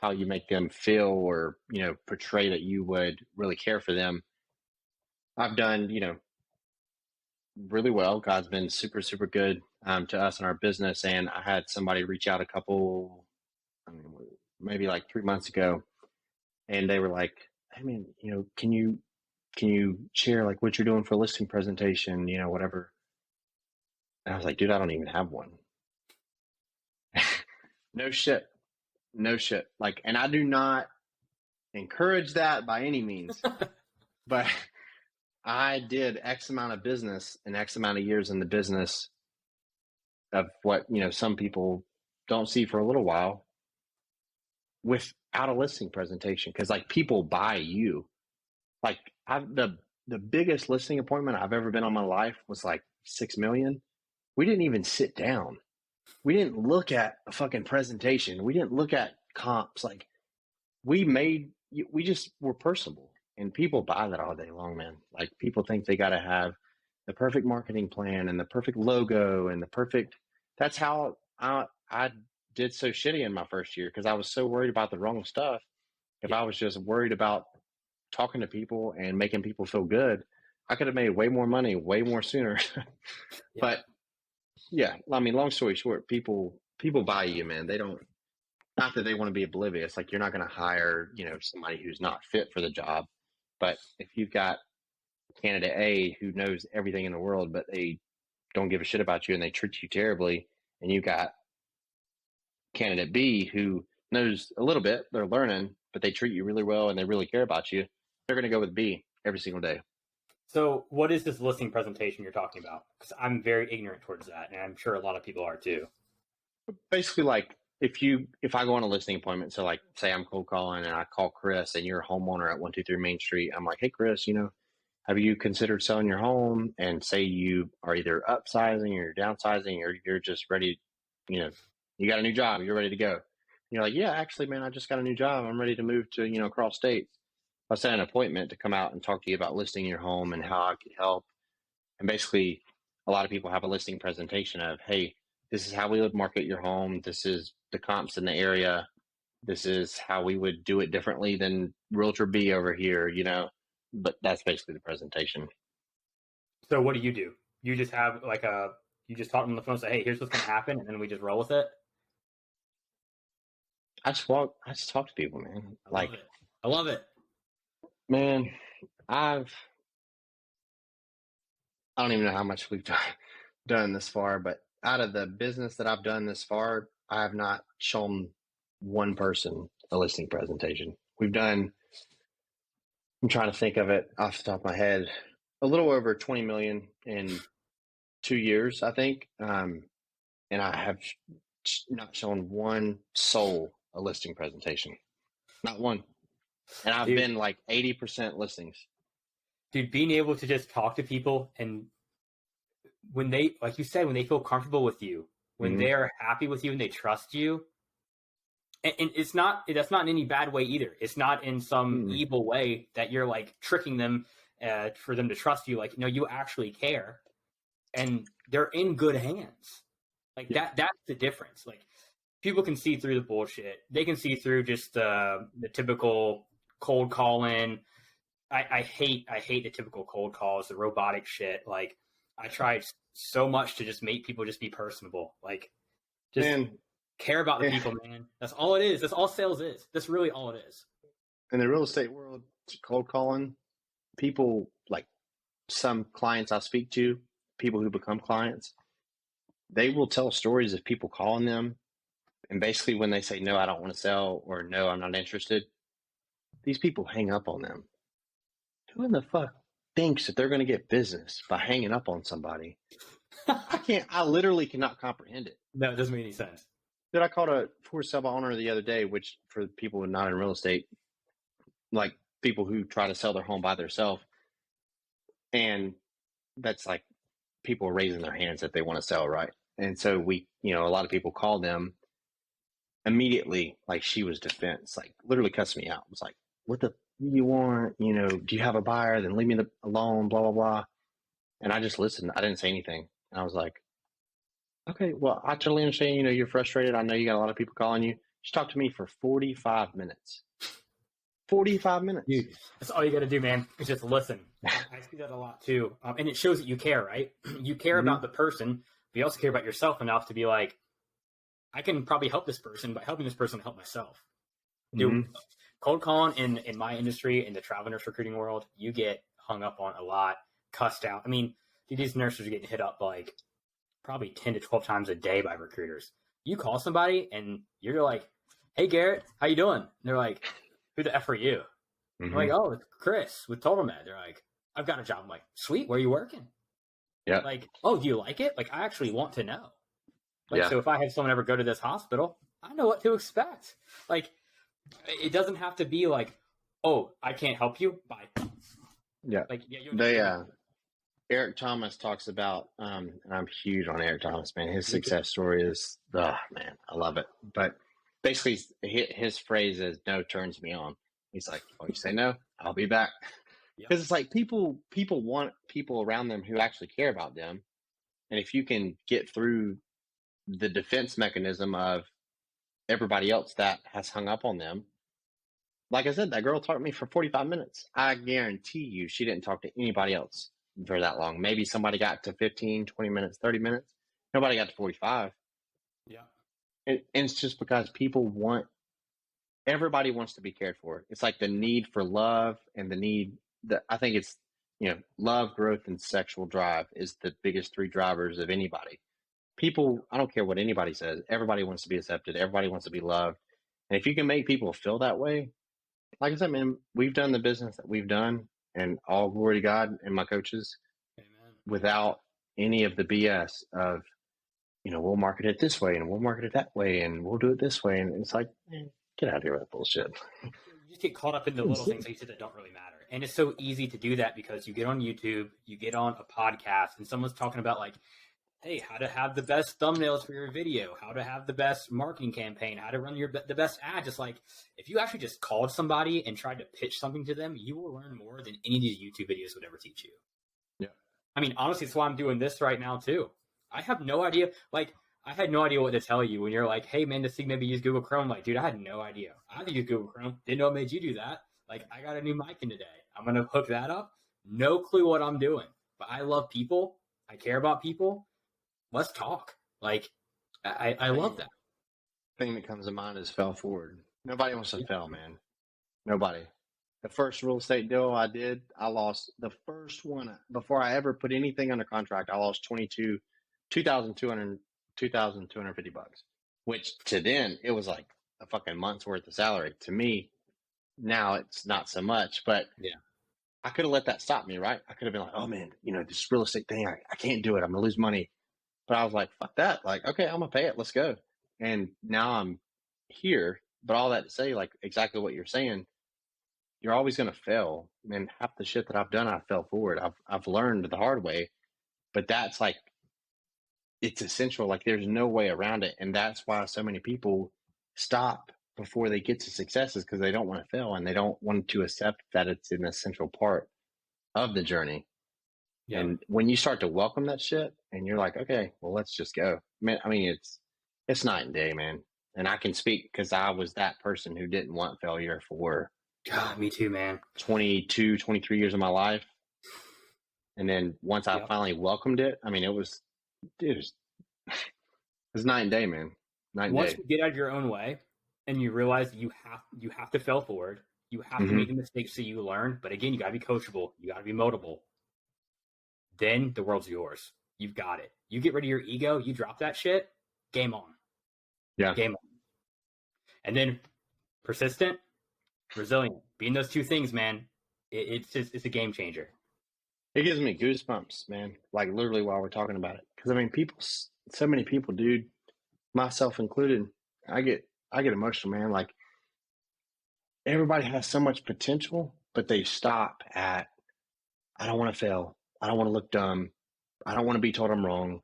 how you make them feel or portray that you would really care for them. I've done really well. God's been super super good to us in our business, and I had somebody reach out a couple, I mean, maybe like 3 months ago, and they were like, "Hey man, can you share like what you're doing for a listing presentation, whatever." And I was like, "Dude, I don't even have one." No shit, no shit. Like, and I do not encourage that by any means, but I did X amount of business and X amount of years in the business of what, some people don't see for a little while without a listing presentation. Cause like people buy you. Like the biggest listing appointment I've ever been on my life was like 6 million. We didn't even sit down. We didn't look at a fucking presentation. We didn't look at comps. Like we just were personable, and people buy that all day long, man. Like people think they got to have the perfect marketing plan and the perfect logo and the perfect. That's how I did so shitty in my first year because I was so worried about the wrong stuff. If Yeah. I was just worried about talking to people and making people feel good, I could have made way more money way more sooner. Yeah. But yeah, I mean, long story short, people buy you, man. They don't, not that they want to be oblivious. Like you're not going to hire, somebody who's not fit for the job. But if you've got candidate A who knows everything in the world, but they don't give a shit about you and they treat you terribly, and you've got candidate B who knows a little bit, they're learning, but they treat you really well and they really care about you, they're going to go with B every single day. So, what is this listing presentation you're talking about? Because I'm very ignorant towards that, and I'm sure a lot of people are too. Basically, like if I go on a listing appointment, so like say I'm cold calling and I call Chris and you're a homeowner at 123 Main Street, I'm like, hey Chris, have you considered selling your home? And say you are either upsizing or you're downsizing or you're just ready, you got a new job, you're ready to go. And you're like, yeah, actually, man, I just got a new job. I'm ready to move to, across states. I set an appointment to come out and talk to you about listing your home and how I could help. And basically, a lot of people have a listing presentation of, hey, this is how we would market your home. This is the comps in the area. This is how we would do it differently than Realtor B over here, But that's basically the presentation. So, what do? You just have you just talk to them on the phone and say, hey, here's what's going to happen, and then we just roll with it? I just talk to people, man. I Like, love it. I love it. man, I don't even know how much we've done this far, but out of the business that I've done this far, I have not shown one person a listing presentation. We've done, I'm trying to think of it off the top of my head, a little over 20 million in 2 years, I think. And I have not shown one soul a listing presentation, not one. And I've Dude, been like 80% listings. dude, being able to just talk to people, and when they, like you said, when they feel comfortable with you, when Mm-hmm. they are happy with you and they trust you, and it's not, that's not in any bad way either. It's not in some Mm-hmm. evil way that you're like tricking them for them to trust you. Like, no, you actually care, and they're in good hands. Like Yeah. that's the difference. Like people can see through the bullshit. They can see through just the typical cold calling. I hate the typical cold calls, the robotic shit. Like I tried so much to just make people just be personable. Like just And care about the people, man. That's all it is. That's all sales is. That's really all it is. in the real estate world, cold calling, people like some clients I speak to, people who become clients, they will tell stories of people calling them. And basically, when they say, no, I don't want to sell, or no, I'm not interested, these people hang up on them. Who in the fuck thinks that they're going to get business by hanging up on somebody? I literally cannot comprehend it. No, it doesn't make any sense. Dude, I called a for sale owner the other day, which for people not in real estate, like people who try to sell their home by themselves, and that's like people raising their hands that they want to sell, right? And so we, a lot of people call them immediately, like she was defense, like literally cussed me out. It was like, what the you want? Do you have a buyer? Then leave me alone, blah, blah, blah. And I just listened. I didn't say anything. And I was like, okay, well, I totally understand. You're frustrated. I know you got a lot of people calling you. She talked to me for 45 minutes. 45 minutes. Dude, that's all you got to do, man. Is just listen. I see that a lot too, and it shows that you care, right? You care about the person, but you also care about yourself enough to be like, I can probably help this person, but helping this person help myself. Dude, cold calling in my industry, in the travel nurse recruiting world, you get hung up on a lot, cussed out. I mean, dude, these nurses are getting hit up like probably 10 to 12 times a day by recruiters. You call somebody and you're like, hey, Garrett, how you doing? And they're like, who the F are you? I'm like, oh, it's Chris with Total Med. They're like, I've got a job. I'm like, sweet, where are you working? Yeah. Like, oh, do you like it? Like, I actually want to know. Like, Yeah. so if I have someone ever go to this hospital, I know what to expect. Like, it doesn't have to be like, oh, I can't help you. Bye. Yeah. Like, yeah, They, Eric Thomas talks about, and I'm huge on Eric Thomas, man. His success story is, man, I love it. But basically, his phrase is, no turns me on. He's like, oh, you say no, I'll be back. Because it's like people want people around them who actually care about them. And if you can get through the defense mechanism of everybody else that has hung up on them, like I said, that girl talked to me for 45 minutes. I guarantee you she didn't talk to anybody else for that long. Maybe somebody got to 15, 20 minutes, 30 minutes. Nobody got to 45. Yeah. And it's just because everybody wants to be cared for. It's like the need for love and the need that I think it's, love, growth, and sexual drive is the biggest three drivers of anybody. People, I don't care what anybody says. Everybody wants to be accepted. Everybody wants to be loved. And if you can make people feel that way, like I said, man, we've done the business that we've done, and all glory to God and my coaches. Amen. Without any of the BS of, we'll market it this way and we'll market it that way and we'll do it this way. And it's like, man, get out of here with that bullshit. You just get caught up in the little things like you said that don't really matter. And it's so easy to do that because you get on YouTube, you get on a podcast, and someone's talking about like, hey, how to have the best thumbnails for your video, how to have the best marketing campaign, how to run the best ad. Just like if you actually just called somebody and tried to pitch something to them, you will learn more than any of these YouTube videos would ever teach you. Yeah. I mean, honestly, that's why I'm doing this right now too. I have no idea. Like, I had no idea what to tell you when you're like, hey man, this thing maybe use Google Chrome. Like, dude, I had no idea. I had to use Google Chrome. Didn't know it made you do that. Like, I got a new mic in today. I'm going to hook that up. No clue what I'm doing, but I love people. I care about people. Let's talk. Like, I love that. Thing that comes to mind is fail forward. Nobody wants to fail, man. Nobody. The first real estate deal I did, I lost the first one before I ever put anything under contract. I lost $22,200 $2,250, which to then it was like a fucking month's worth of salary. To me, now it's not so much, but Yeah. I could have let that stop me, right? I could have been like, oh man, this real estate thing, I can't do it. I'm gonna lose money. But I was like, fuck that. Like, okay, I'm gonna pay it. Let's go. And now I'm here. But all that to say, like exactly what you're saying, you're always gonna fail. And half the shit that I've done, I fell forward. I've learned the hard way. But that's like it's essential. Like there's no way around it. And that's why so many people stop before they get to successes because they don't want to fail and they don't want to accept that it's an essential part of the journey. Yeah. And when you start to welcome that shit and you're like, okay, well, let's just go. Man, I mean, it's night and day, man. And I can speak because I was that person who didn't want failure for God, me too, man. 22, 23 years of my life. And then once I Yep. finally welcomed it, I mean, it was night and day, man. Night and Once day. you get out of your own way and you realize you have to fail forward, you have to make the mistakes so you learn. But again, you gotta be coachable, you gotta be moldable. Then the world's yours. You've got it. You get rid of your ego, you drop that shit, game on. Yeah. Game on. And then persistent, resilient. Being those two things, man, it's a game changer. It gives me goosebumps, man. Like literally while we're talking about it. Because I mean, so many people, dude, myself included, I get emotional, man. Like everybody has so much potential, but they stop at, I don't want to fail. I don't want to look dumb. I don't want to be told I'm wrong.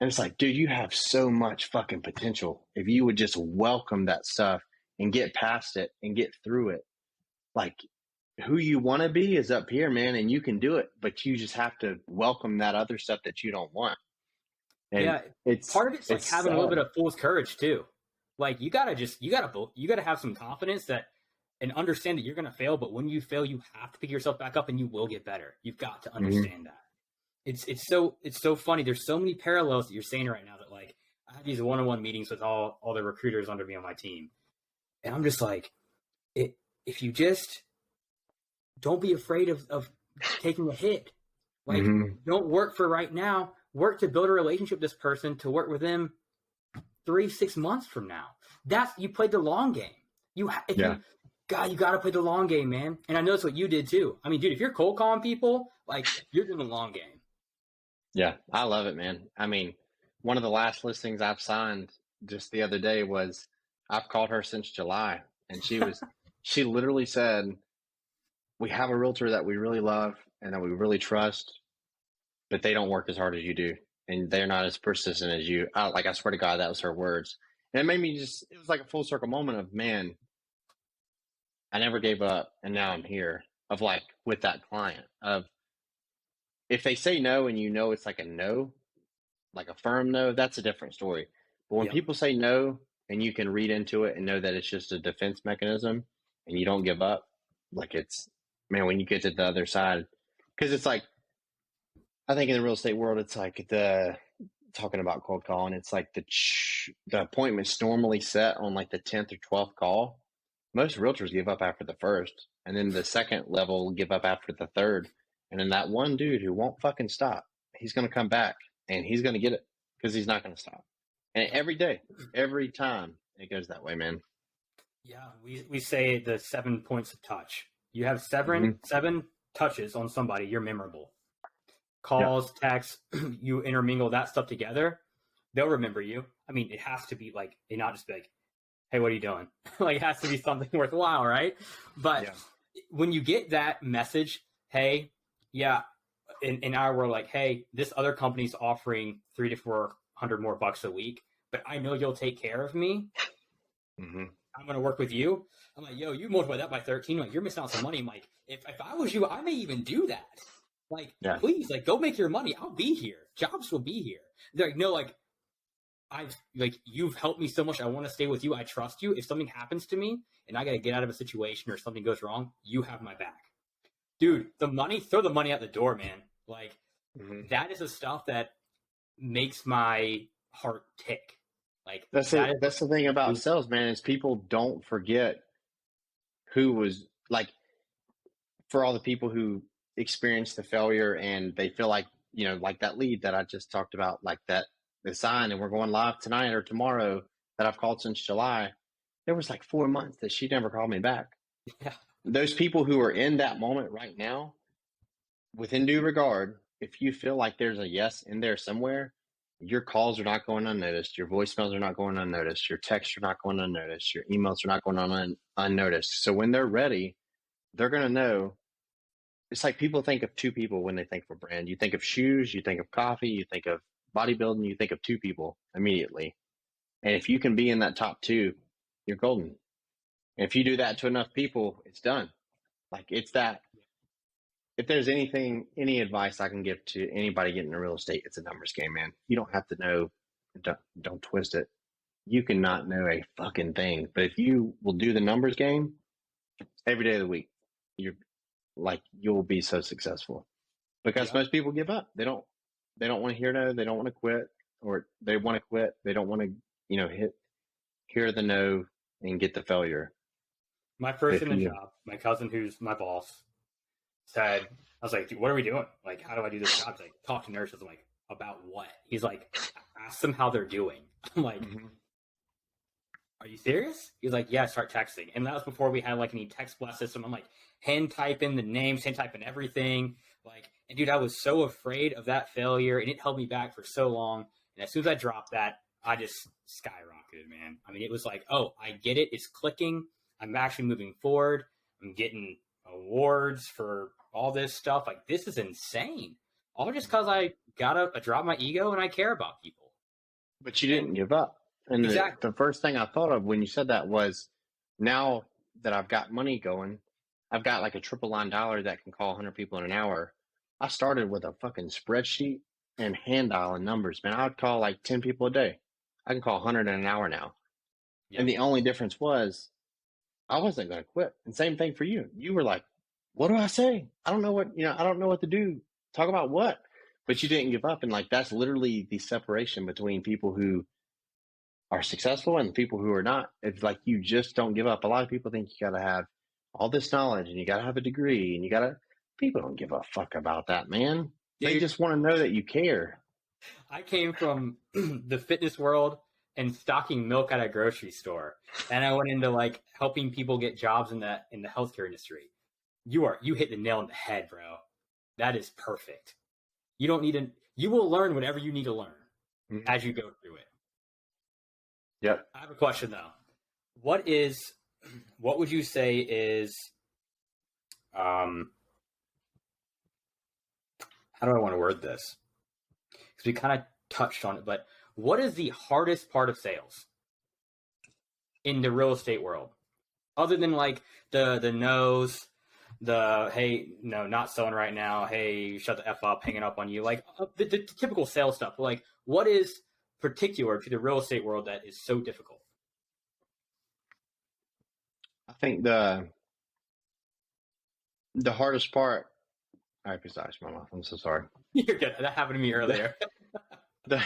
And it's like, dude, you have so much fucking potential. If you would just welcome that stuff and get past it and get through it, like who you want to be is up here, man, and you can do it. But you just have to welcome that other stuff that you don't want. And Yeah, part of it's like having sad. a little bit of fool's courage too. Like you gotta have some confidence that and understand that you're gonna fail. But when you fail, you have to pick yourself back up, and you will get better. You've got to understand that. It's so funny. There's so many parallels that you're saying right now that like I have these one-on-one meetings with all the recruiters under me on my team, and I'm just like, if you just don't be afraid of taking a hit. Like, don't work for right now. Work to build a relationship with this person to work with them 3-6 months from now. You played the long game. You got to play the long game, man. And I know that's what you did too. I mean, dude, if you're cold calling people, like you're doing the long game. Yeah, I love it, man. I mean, one of the last listings I've signed just the other day was I've called her since July, and she literally said, we have a realtor that we really love and that we really trust, but they don't work as hard as you do. And they're not as persistent as you. I swear to God, that was her words. And it made me it was like a full circle moment of, man, I never gave up. And now I'm here of like with that client of if they say no and it's like a no, like a firm no, that's a different story. But when people say no and you can read into it and know that it's just a defense mechanism and you don't give up, like man, when you get to the other side, because it's like, I think in the real estate world, it's like talking about cold calling, it's like the appointment's normally set on like the 10th or 12th call. Most realtors give up after the first, and then the second level will give up after the third. And then that one dude who won't fucking stop, he's going to come back and he's going to get it because he's not going to stop. And every day, every time it goes that way, man. Yeah, we say the 7 points of touch. You have seven touches on somebody, you're memorable. Calls, texts, you intermingle that stuff together, they'll remember you. I mean, it has to be like, and not just be like, hey, what are you doing? Like, it has to be something worthwhile, right? But when you get that message, hey, in our world, like, hey, this other company's offering $300 to $400 more bucks a week, but I know you'll take care of me. I'm going to work with you. I'm like, yo, you multiply that by 13. Like, you're missing out some money. I'm like, if I was you, I may even do that. Like, please, like, go make your money. I'll be here. Jobs will be here. They're like, no, like, you've helped me so much. I want to stay with you. I trust you. If something happens to me and I got to get out of a situation or something goes wrong, you have my back. Dude, throw the money out the door, man. Like, that is the stuff that makes my heart tick. Like, that's the thing about sales, man, is people don't forget who was like, for all the people who experienced the failure and they feel like, like that lead that I just talked about, like that they signed and we're going live tonight or tomorrow that I've called since July, there was like 4 months that she never called me back. Yeah. Those people who are in that moment right now, within due regard, if you feel like there's a yes in there somewhere, your calls are not going unnoticed. Your voicemails are not going unnoticed. Your texts are not going unnoticed. Your emails are not going unnoticed. So when they're ready, they're going to know. It's like people think of two people when they think of a brand. You think of shoes, you think of coffee, you think of bodybuilding, you think of two people immediately. And if you can be in that top two, you're golden. And if you do that to enough people, it's done. Like it's that. If there's any advice I can give to anybody getting into real estate, it's a numbers game, man. You don't have to know. Don't twist it. You cannot know a fucking thing, but if you will do the numbers game every day of the week, you'll be so successful. Because most people give up. They don't want to hear no. They don't want to quit, or they want to quit. They don't want to, hear the no and get the failure. My first in the job, my cousin, who's my boss, said, I was like, dude, what are we doing? Like, how do I do this job? He's like, talk to nurses. I'm like, about what? He's like, ask them how they're doing. I'm like, are you serious? He's like, yeah, start texting. And that was before we had like any text blast system. I'm like, hand typing the names, hand typing everything. Like, and dude, I was so afraid of that failure, and it held me back for so long. And as soon as I dropped that, I just skyrocketed, man. I mean, it was like, oh, I get it. It's clicking. I'm actually moving forward. I'm getting awards for all this stuff. Like, this is insane. All just because I drop my ego and I care about people. But you didn't give up. And exactly. The first thing I thought of when you said that was, now that I've got money going, I've got like a triple line dollar that can call 100 people in an hour. I started with a fucking spreadsheet and hand dialing numbers, man. I would call like 10 people a day. I can call 100 in an hour now. Yep. And the only difference was I wasn't going to quit. And same thing for you. You were like, what do I say? I don't know what to do. Talk about what? But you didn't give up. And like, that's literally the separation between people who are successful and people who are not. It's like, you just don't give up. A lot of people think you got to have all this knowledge and you got to have a degree and people don't give a fuck about that, man. Dude, they just want to know that you care. I came from the fitness world and stocking milk at a grocery store. And I went into like helping people get jobs in the healthcare industry. You hit the nail on the head, bro. That is perfect. You will learn whatever you need to learn as you go through it. Yep. I have a question though. What would you say is, how do I want to word this? Because we kind of touched on it, but what is the hardest part of sales in the real estate world? Other than like the no's, the, hey, no, not selling right now. Hey, shut the F up, hanging up on you. Like the typical sales stuff. Like, what is particular to the real estate world that is so difficult? I think the hardest part, I precise my mouth. I'm so sorry. You're good. That happened to me earlier. The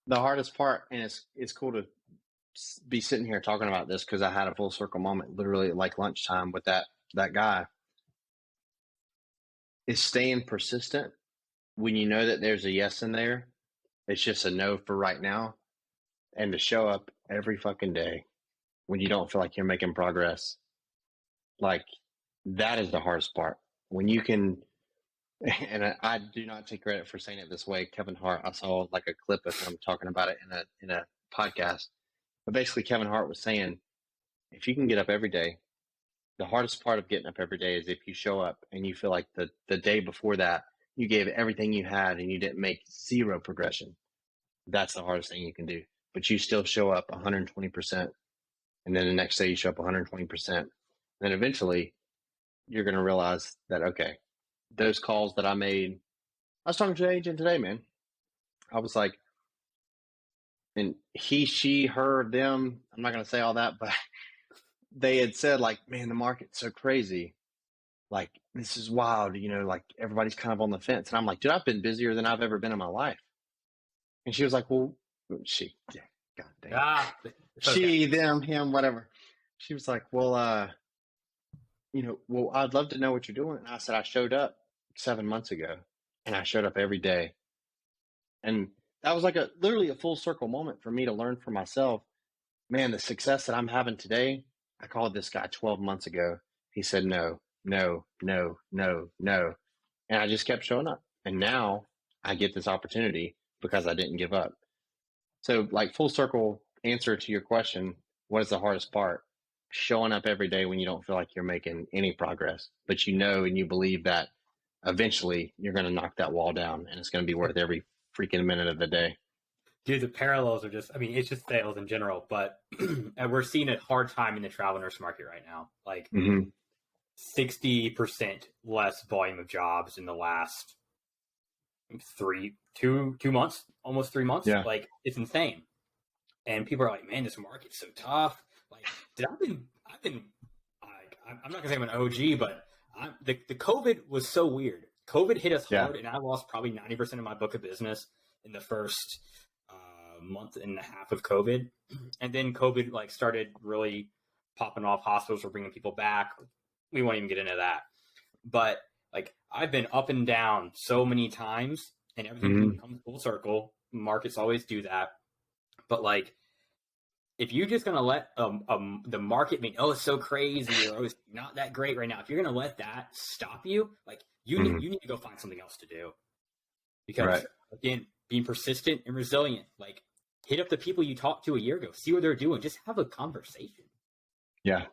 hardest part, and it's cool to be sitting here talking about this because I had a full circle moment literally at like lunchtime with that guy, is staying persistent when you know that there's a yes in there. It's just a no for right now, and to show up every fucking day when you don't feel like you're making progress. Like, that is the hardest part. When you can, and I do not take credit for saying it this way. Kevin Hart, I saw like a clip of him talking about it in a podcast. But basically, Kevin Hart was saying, if you can get up every day, the hardest part of getting up every day is if you show up and you feel like the day before that, you gave everything you had and you didn't make zero progression. That's the hardest thing you can do. But you still show up 120%. And then the next day you show up 120%. Then eventually you're going to realize that, okay, those calls that I made, I was talking to an agent today, man. I was like, and he, she, her, them, I'm not going to say all that, but they had said like, man, the market's so crazy. Like, this is wild, like everybody's kind of on the fence. And I'm like, dude, I've been busier than I've ever been in my life. And she was like, well, she, yeah, God damn. She, them, him, whatever. She was like, well, well, I'd love to know what you're doing. And I said, I showed up 7 months ago and I showed up every day. And that was like literally a full circle moment for me to learn for myself. Man, the success that I'm having today, I called this guy 12 months ago. He said, no, no, no, no, no. And I just kept showing up. And now I get this opportunity because I didn't give up. So, like, full circle answer to your question, what is the hardest part? Showing up every day when you don't feel like you're making any progress, but you know and you believe that eventually you're going to knock that wall down and it's going to be worth every freaking minute of the day. Dude, the parallels are just, I mean, it's just sales in general, but and we're seeing a hard time in the travel nurse market right now. Like 60% less volume of jobs in the last 2 months, almost 3 months. Yeah. Like, it's insane. And people are like, man, this market's so tough. Like, I'm not gonna say I'm an OG, but the COVID was so weird. COVID hit us hard, and I lost probably 90% of my book of business in the first month and a half of COVID. And then COVID like started really popping off. Hospitals were bringing people back. We won't even get into that. But like, I've been up and down so many times, and everything comes full circle. Markets always do that. But like, if you're just gonna let the market mean, oh, it's so crazy, or oh, it's not that great right now, if you're gonna let that stop you, like, you need to go find something else to do. Because again, being persistent and resilient, like, hit up the people you talked to a year ago, see what they're doing, just have a conversation. Yeah.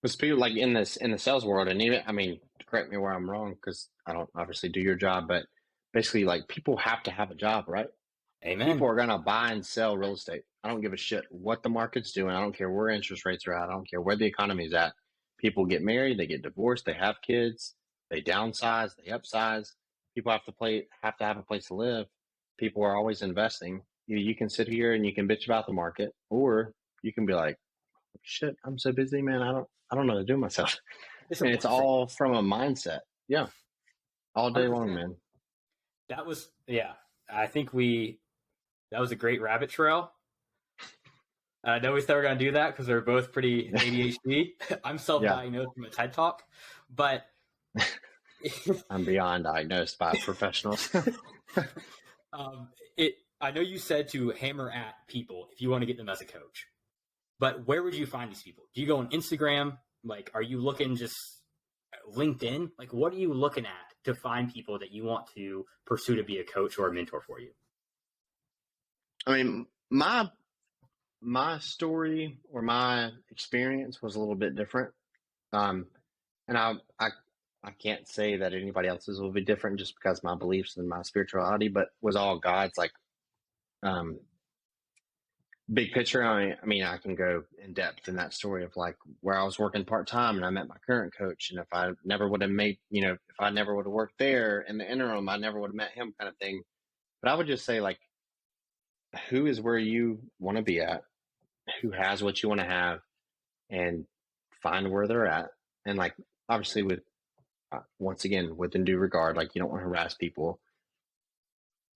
Because people like in the sales world, and even, I mean, correct me where I'm wrong, because I don't obviously do your job, but basically, like, people have to have a job, right? Amen. People are gonna buy and sell real estate. I don't give a shit what the market's doing. I don't care where interest rates are at. I don't care where the economy is at. People get married, they get divorced, they have kids, they downsize, they upsize. People have to have a place to live. People are always investing. You can sit here and you can bitch about the market, or you can be like, shit, I'm so busy, man. I don't know what to do with myself. And it's all from a mindset. Yeah. All day 100%. Long, man. That was, I think that was a great rabbit trail. I know we said we're going to do that because we're both pretty ADHD. I'm self-diagnosed from a TED Talk, but I'm beyond diagnosed by professionals. I know you said to hammer at people if you want to get them as a coach, but where would you find these people? Do you go on Instagram? Like, are you looking just LinkedIn? Like, what are you looking at to find people that you want to pursue to be a coach or a mentor for you? I mean, my story or my experience was a little bit different. And I can't say that anybody else's will be different just because my beliefs and my spirituality, but was all God's, like, big picture. I mean, I can go in depth in that story of like where I was working part-time and I met my current coach. And if I never would have if I never would have worked there in the interim, I never would have met him, kind of thing. But I would just say, like, who is where you want to be at, who has what you want to have, and find where they're at. And, like, obviously with, once again, with due regard, like, you don't want to harass people,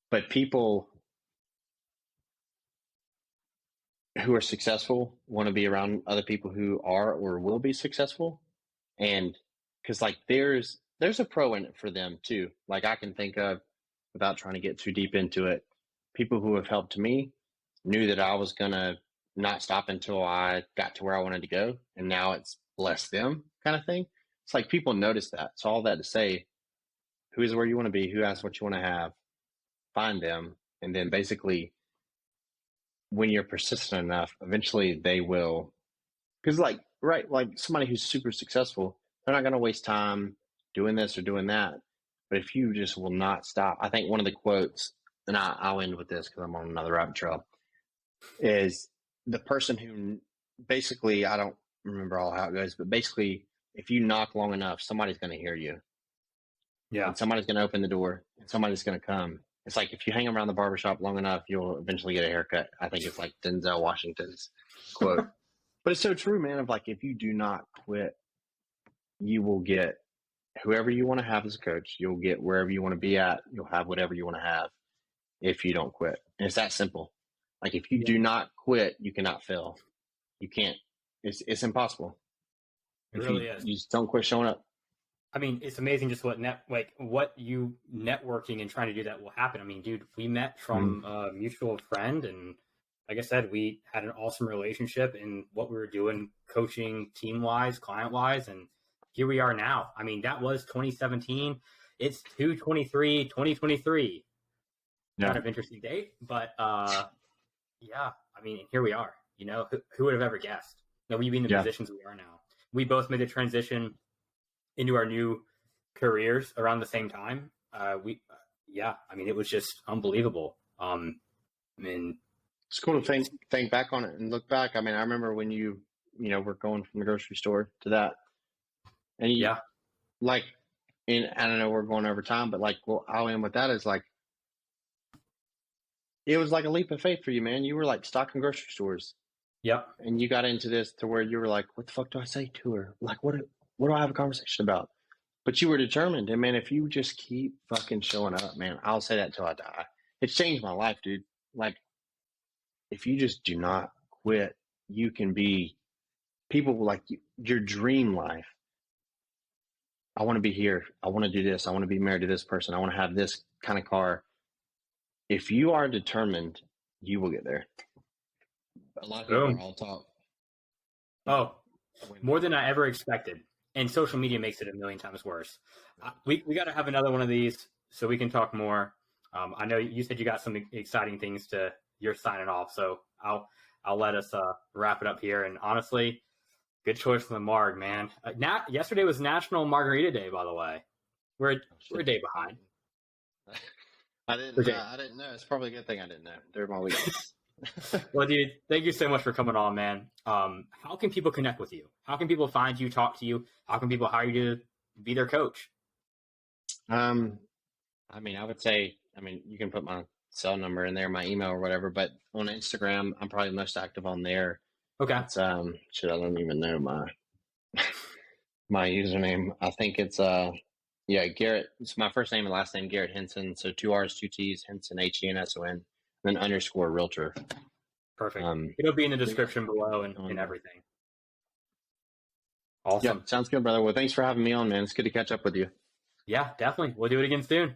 but people who are successful want to be around other people who are or will be successful. And because, like, there's a pro in it for them too. Like, I can think of, without trying to get too deep into it, people who have helped me knew that I was gonna not stop until I got to where I wanted to go, and now it's blessed them, kind of thing. It's like people notice that. So all that to say, who is where you want to be, who has what you want to have, find them, and then basically, when you're persistent enough, eventually they will. Because, like, right, like somebody who's super successful, they're not going to waste time doing this or doing that. But if you just will not stop, I think one of the quotes, and I'll end with this because I'm on another rabbit trail, is the person who basically, I don't remember all how it goes, but basically, if you knock long enough, somebody's going to hear you. Yeah. And somebody's going to open the door, and somebody's going to come. It's like if you hang around the barbershop long enough, you'll eventually get a haircut. I think it's like Denzel Washington's quote. But it's so true, man, of like, if you do not quit, you will get whoever you want to have as a coach. You'll get wherever you want to be at. You'll have whatever you want to have if you don't quit. And it's that simple. Like, if you do not quit, you cannot fail. You can't. It's impossible. It really is. You just don't quit showing up. I mean, it's amazing just what you networking and trying to do that will happen. I mean, dude, we met from a mutual friend, and like I said, we had an awesome relationship in what we were doing, coaching, team wise, client wise, and here we are now. I mean, that was 2017. It's 2023. Yeah. Kind of interesting date, but yeah, I mean, here we are. You know, who would have ever guessed that we'd be in the positions we are now? We both made the transition into our new careers around the same time. I mean, it was just unbelievable. I mean, it's cool to think back on it and look back. I mean, I remember when you were going from the grocery store to that, and like, and I don't know, we're going over time, but like, well, I'll end with that is like, it was like a leap of faith for you, man. You were like stocking grocery stores. Yep. And you got into this to where you were like, what the fuck do I say to her? Like, what do I have a conversation about? But you were determined. And man, if you just keep fucking showing up, man, I'll say that till I die. It's changed my life, dude. Like, if you just do not quit, you can be people like your dream life. I want to be here. I want to do this. I want to be married to this person. I want to have this kind of car. If you are determined, you will get there. A lot of people are all talk. Oh, more than I ever expected. And social media makes it a million times worse. We got to have another one of these so we can talk more. I know you said you got some exciting things you're signing off. So I'll let us wrap it up here. And honestly, good choice from the Marg, man. Yesterday was National Margarita Day, by the way. We're a day behind. I didn't know. It's probably a good thing I didn't know. They're my weekends. Well, dude, thank you so much for coming on, man. How can people connect with you? How can people find you, talk to you? How can people hire you to be their coach? I mean, I would say, you can put my cell number in there, my email or whatever, but on Instagram, I'm probably most active on there. Okay. It's, I don't even know my username. I think it's, Garrett. It's my first name and last name, Garrett Henson. So 2 R's, 2 T's, Henson, Henson, then _ realtor. Perfect. It'll be in the description below and everything. Awesome. Yeah, sounds good, brother. Well, thanks for having me on, man. It's good to catch up with you. Yeah, definitely. We'll do it again soon.